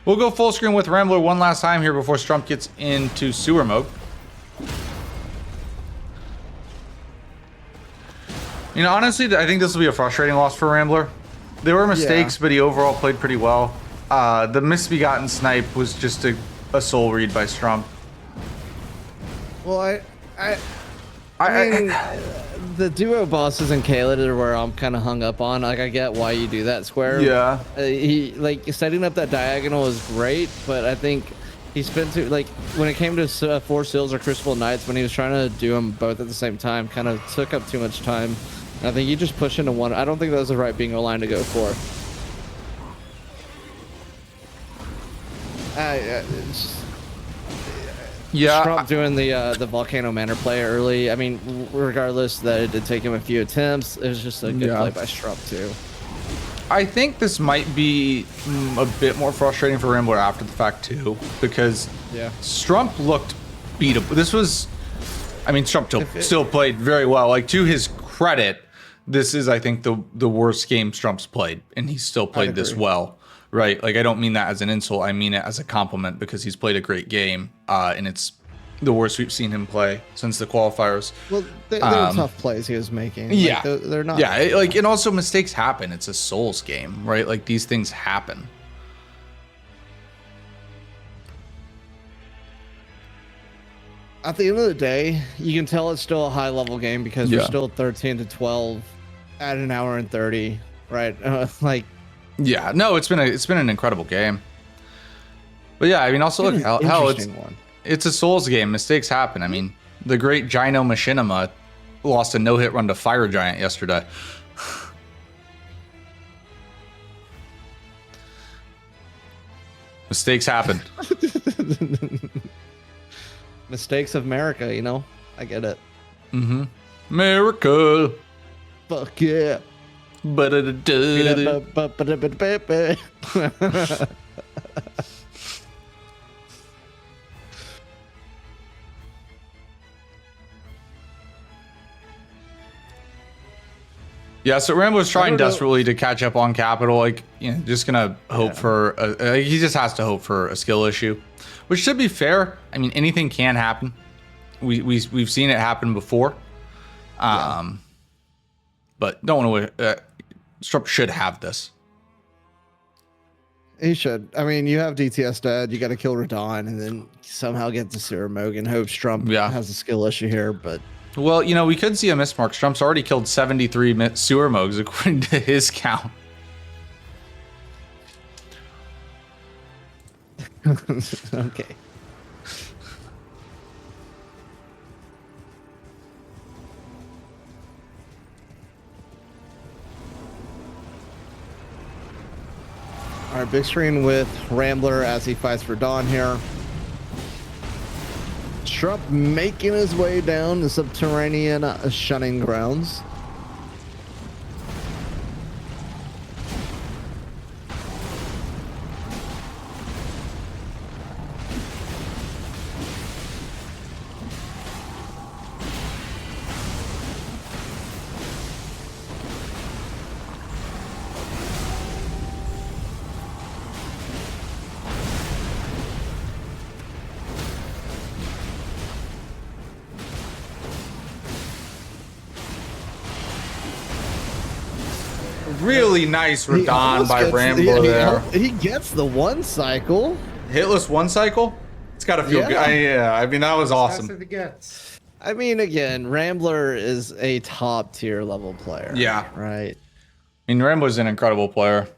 B: We'll go full screen with Rambler one last time here before Strump gets into sewer mode. You know, honestly, I think this will be a frustrating loss for Rambler. There were mistakes, but he overall played pretty well. The Misbegotten Snipe was just a soul read by Strump.
C: Well, I mean, the duo bosses in Caelid are where I'm kind of hung up on. Like, I get why you do that square.
B: Yeah.
C: He, like, setting up that diagonal is great, but I think he spent too, like, when it came to Four Seals or Crucible Knights, when he was trying to do them both at the same time, kind of took up too much time. And I think you just push into one. I don't think that was the right bingo line to go for. Strump doing the Volcano Manor play early. I mean, regardless that it did take him a few attempts, it was just a good play by Strump too.
B: I think this might be a bit more frustrating for Rambler after the fact too, because Strump looked beatable. This was, I mean, Strump still played very well. Like, to his credit, this is, I think, the worst game Strump's played, and he still played this well. Right, like, I don't mean that as an insult. I mean it as a compliment because he's played a great game, and it's the worst we've seen him play since the qualifiers.
C: Well, they're tough plays he was making.
B: Yeah,
C: like, they're not.
B: Yeah, like, and also mistakes happen. It's a Souls game, right? Like, these things happen.
C: At the end of the day, you can tell it's still a high level game because we're still 13 to 12 at an hour and 30, right? Like. Yeah,
B: no, it's been an incredible game. But yeah, I mean, also look how it's a Souls game. Mistakes happen. I mean, the great Gino Machinima lost a no-hit run to Fire Giant yesterday. Mistakes happen.
C: Mistakes of America, you know? I get it.
B: Mm-hmm. America.
C: Fuck yeah.
B: Yeah, so Rambler's trying desperately to catch up on Capital. Like, you know, just gonna hope for he just has to hope for a skill issue, which should be fair. I mean, anything can happen. We've seen it happen before. But don't want to. Strump should have this.
C: He should. I mean, you have DTS dead. You got to kill Radon and then somehow get to Surmog and hope Strump has a skill issue here. But
B: well, you know, we could see a mismark. Strump's already killed 73 Surmogs according to his count.
C: Okay. All right, big screen with Rambler as he fights for Dawn here. Strump making his way down the subterranean shunning grounds.
B: Really nice Radon
C: almost
B: by
C: gets-
B: Rambler there.
C: He gets the one cycle.
B: Hitless one cycle? It's got to feel good. Yeah, I mean, that was
F: That's
B: awesome.
F: what it gets.
C: I mean, again, Rambler is a top tier level player.
B: Yeah.
C: Right.
B: I mean, Rambler's an incredible player.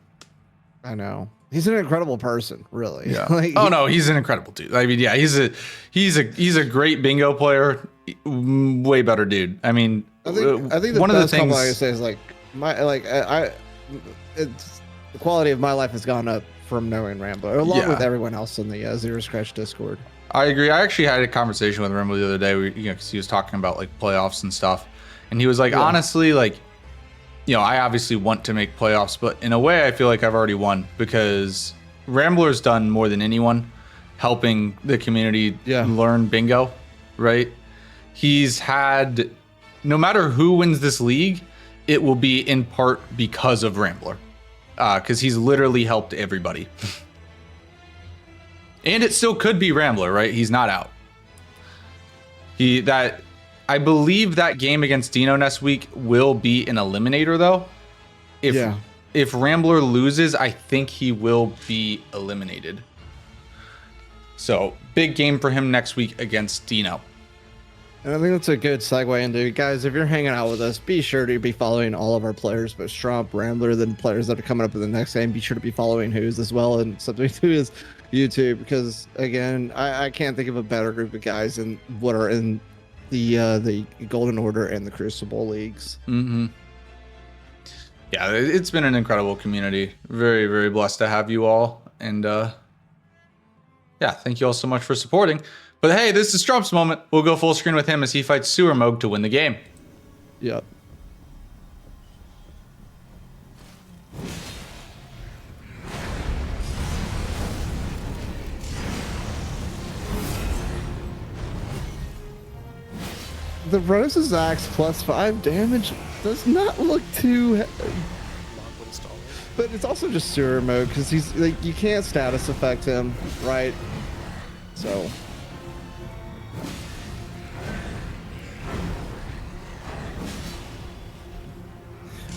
C: I know. He's an incredible person, really.
B: Yeah.
C: Like,
B: Oh no, he's an incredible dude. I mean, yeah, he's a great bingo player. Way better dude. I mean,
C: I think the
B: one of the
C: best compliment I
B: things.
C: can say is like it's the quality of my life has gone up from knowing Rambler, along
B: Yeah.
C: with everyone else in the Zero Scratch Discord.
B: I agree. I actually had a conversation with Rambler the other day. Because he was talking about like playoffs and stuff, and he was like, honestly, like, I obviously want to make playoffs, but in a way, I feel like I've already won because Rambler's done more than anyone, helping the community learn bingo, right? He's had, no matter who wins this league, it will be in part because of Rambler, because he's literally helped everybody. And it still could be Rambler, right? He's not out. I believe that game against Dino next week will be an eliminator, though. If Rambler loses, I think he will be eliminated. So, big game for him next week against Dino.
C: And I think that's a good segue into, guys, if you're hanging out with us, be sure to be following all of our players, but Strump, Rambler, the players that are coming up in the next game, be sure to be following who's as well, and something to his YouTube, because, again, I can't think of a better group of guys in what are in the Golden Order and the Crucible leagues.
B: Mm-hmm. Yeah, it's been an incredible community. Very, very blessed to have you all. And thank you all so much for supporting. But hey, this is Strump's moment. We'll go full screen with him as he fights Sewer Moog to win the game.
C: Yep. The Rose's Axe plus 5 damage does not look too... But it's also just Sewer Mode, because he's like, you can't status affect him, right? So...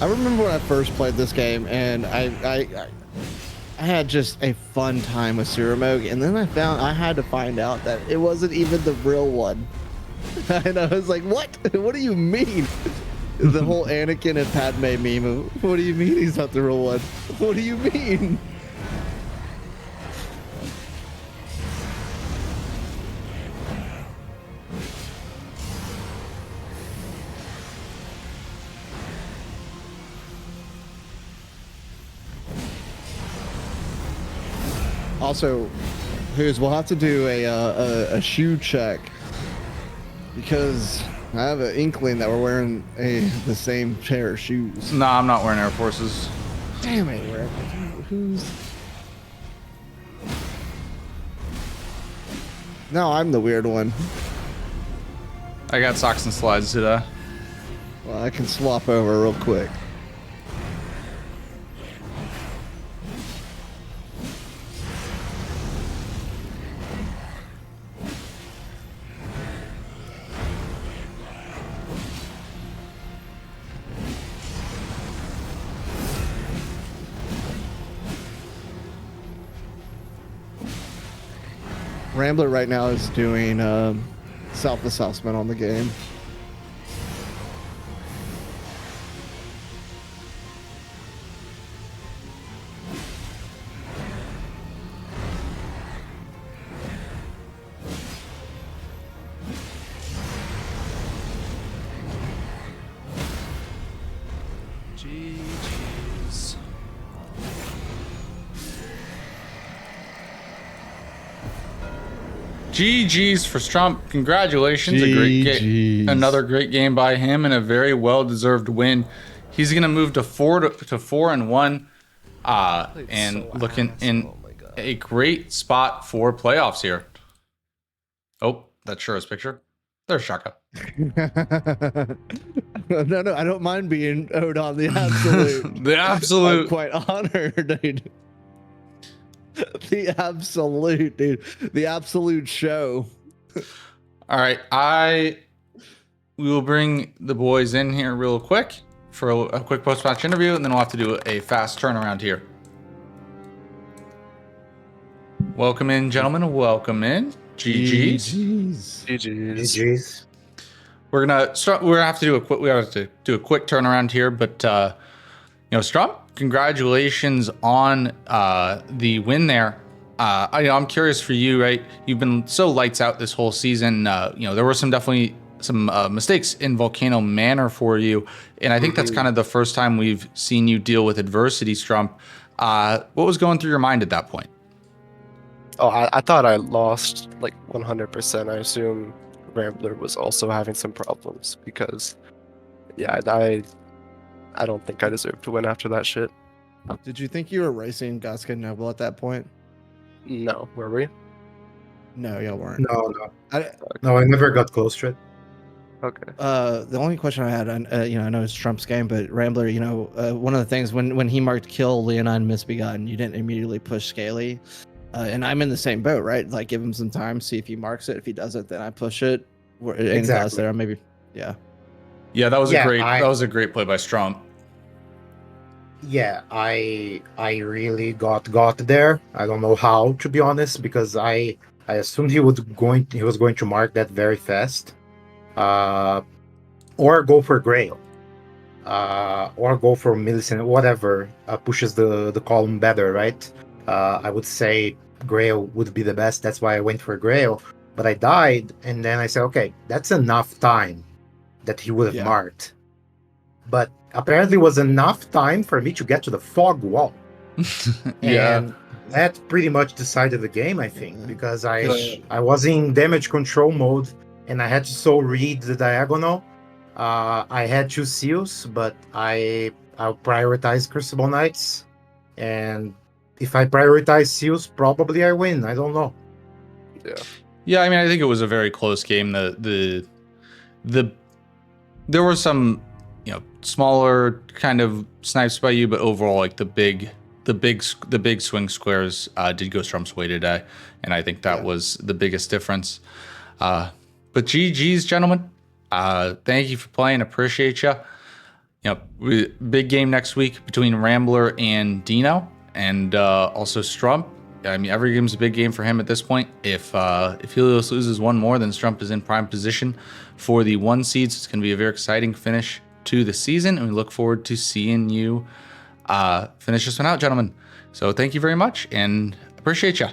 C: I remember when I first played this game, and I had just a fun time with Sewer Mode, and then I had to find out that it wasn't even the real one. And I was like, what? What do you mean? The whole Anakin and Padme meme of, what do you mean he's not the real one? What do you mean? Also, we'll have to do a shoe check, because I have an inkling that we're wearing the same pair of shoes.
B: Nah, I'm not wearing Air Forces.
C: Damn it, who's... No, I'm the weird one.
B: I got socks and slides today.
C: Well, I can swap over real quick. Rambler right now is doing self-assessment on the game.
D: GG's.
B: GG's for Strump. Congratulations. A great game. Another great game by him and a very well-deserved win. He's going to move to 4-1 and
D: so
B: looking
D: ass.
B: in
D: Oh my God.
B: a great spot for playoffs here. Oh, that's Shura's picture. There's Shaka.
C: No, I don't mind being owed on the absolute.
B: The
C: I'm
B: absolute.
C: quite honored, dude. The absolute, dude. The absolute show.
B: All right. We will bring the boys in here real quick. for a quick post-match interview, and then we'll have to do a fast turnaround here. Welcome in, gentlemen. Welcome in. GG's.
D: GG's.
F: GG's.
B: We're gonna start. We have to do a quick turnaround here, but Strump, congratulations on the win there. I'm curious for you, right? You've been so lights out this whole season. There were definitely some mistakes in Volcano Manor for you, and I think that's kind of the first time we've seen you deal with adversity, Strump. What was going through your mind at that point?
D: Oh, I thought I lost like 100%. I assume Rambler was also having some problems because, yeah, I don't think I deserved to win after that shit.
C: Did you think you were racing Gaska Noble at that point?
D: No, were we?
C: No, y'all weren't.
F: No, I never got close to it.
D: Okay.
C: The only question I had, I know it's Trump's game, but Rambler, one of the things when he marked kill Leonine Misbegotten, you didn't immediately push Scaly. And I'm in the same boat, right? Like, give him some time, see if he marks it. If he doesn't, then I push it.
F: Exactly.
C: There, maybe, yeah.
B: Yeah, that was a great play by Strump.
F: Yeah, I really got there. I don't know how, to be honest, because I assumed he was going to mark that very fast, or go for Grail, or go for Millicent, whatever pushes the column better, right? I would say Grail would be the best. That's why I went for Grail. But I died, and then I said, okay, that's enough time that he would have marked. But apparently it was enough time for me to get to the fog wall. And that pretty much decided the game, I think, because I was in damage control mode, and I had to read the diagonal. I had 2 seals, but I'll prioritize Crucible Knights, and if I prioritize seals, probably I win. I don't know.
B: Yeah. I mean, I think it was a very close game. There were some, smaller kind of snipes by you, but overall, like the big swing squares did go Strump's way today, and I think that was the biggest difference. But GG's, gentlemen. Thank you for playing. Appreciate you. Big game next week between Rambler and Dino. And also Strump. I mean, every game's a big game for him at this point. If Helios loses one more, then Strump is in prime position for the 1 seed. So it's going to be a very exciting finish to the season, and we look forward to seeing you finish this one out, gentlemen. So thank you very much, and appreciate you.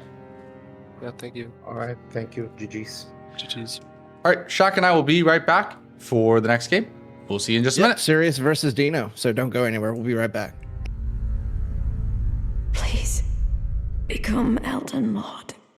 D: Yeah, thank you.
F: All right, thank you. GG's.
D: GG's.
B: All right, Shock and I will be right back for the next game. We'll see you in just a minute.
C: Sirius versus Dino. So don't go anywhere. We'll be right back.
G: Please become Elden Lord.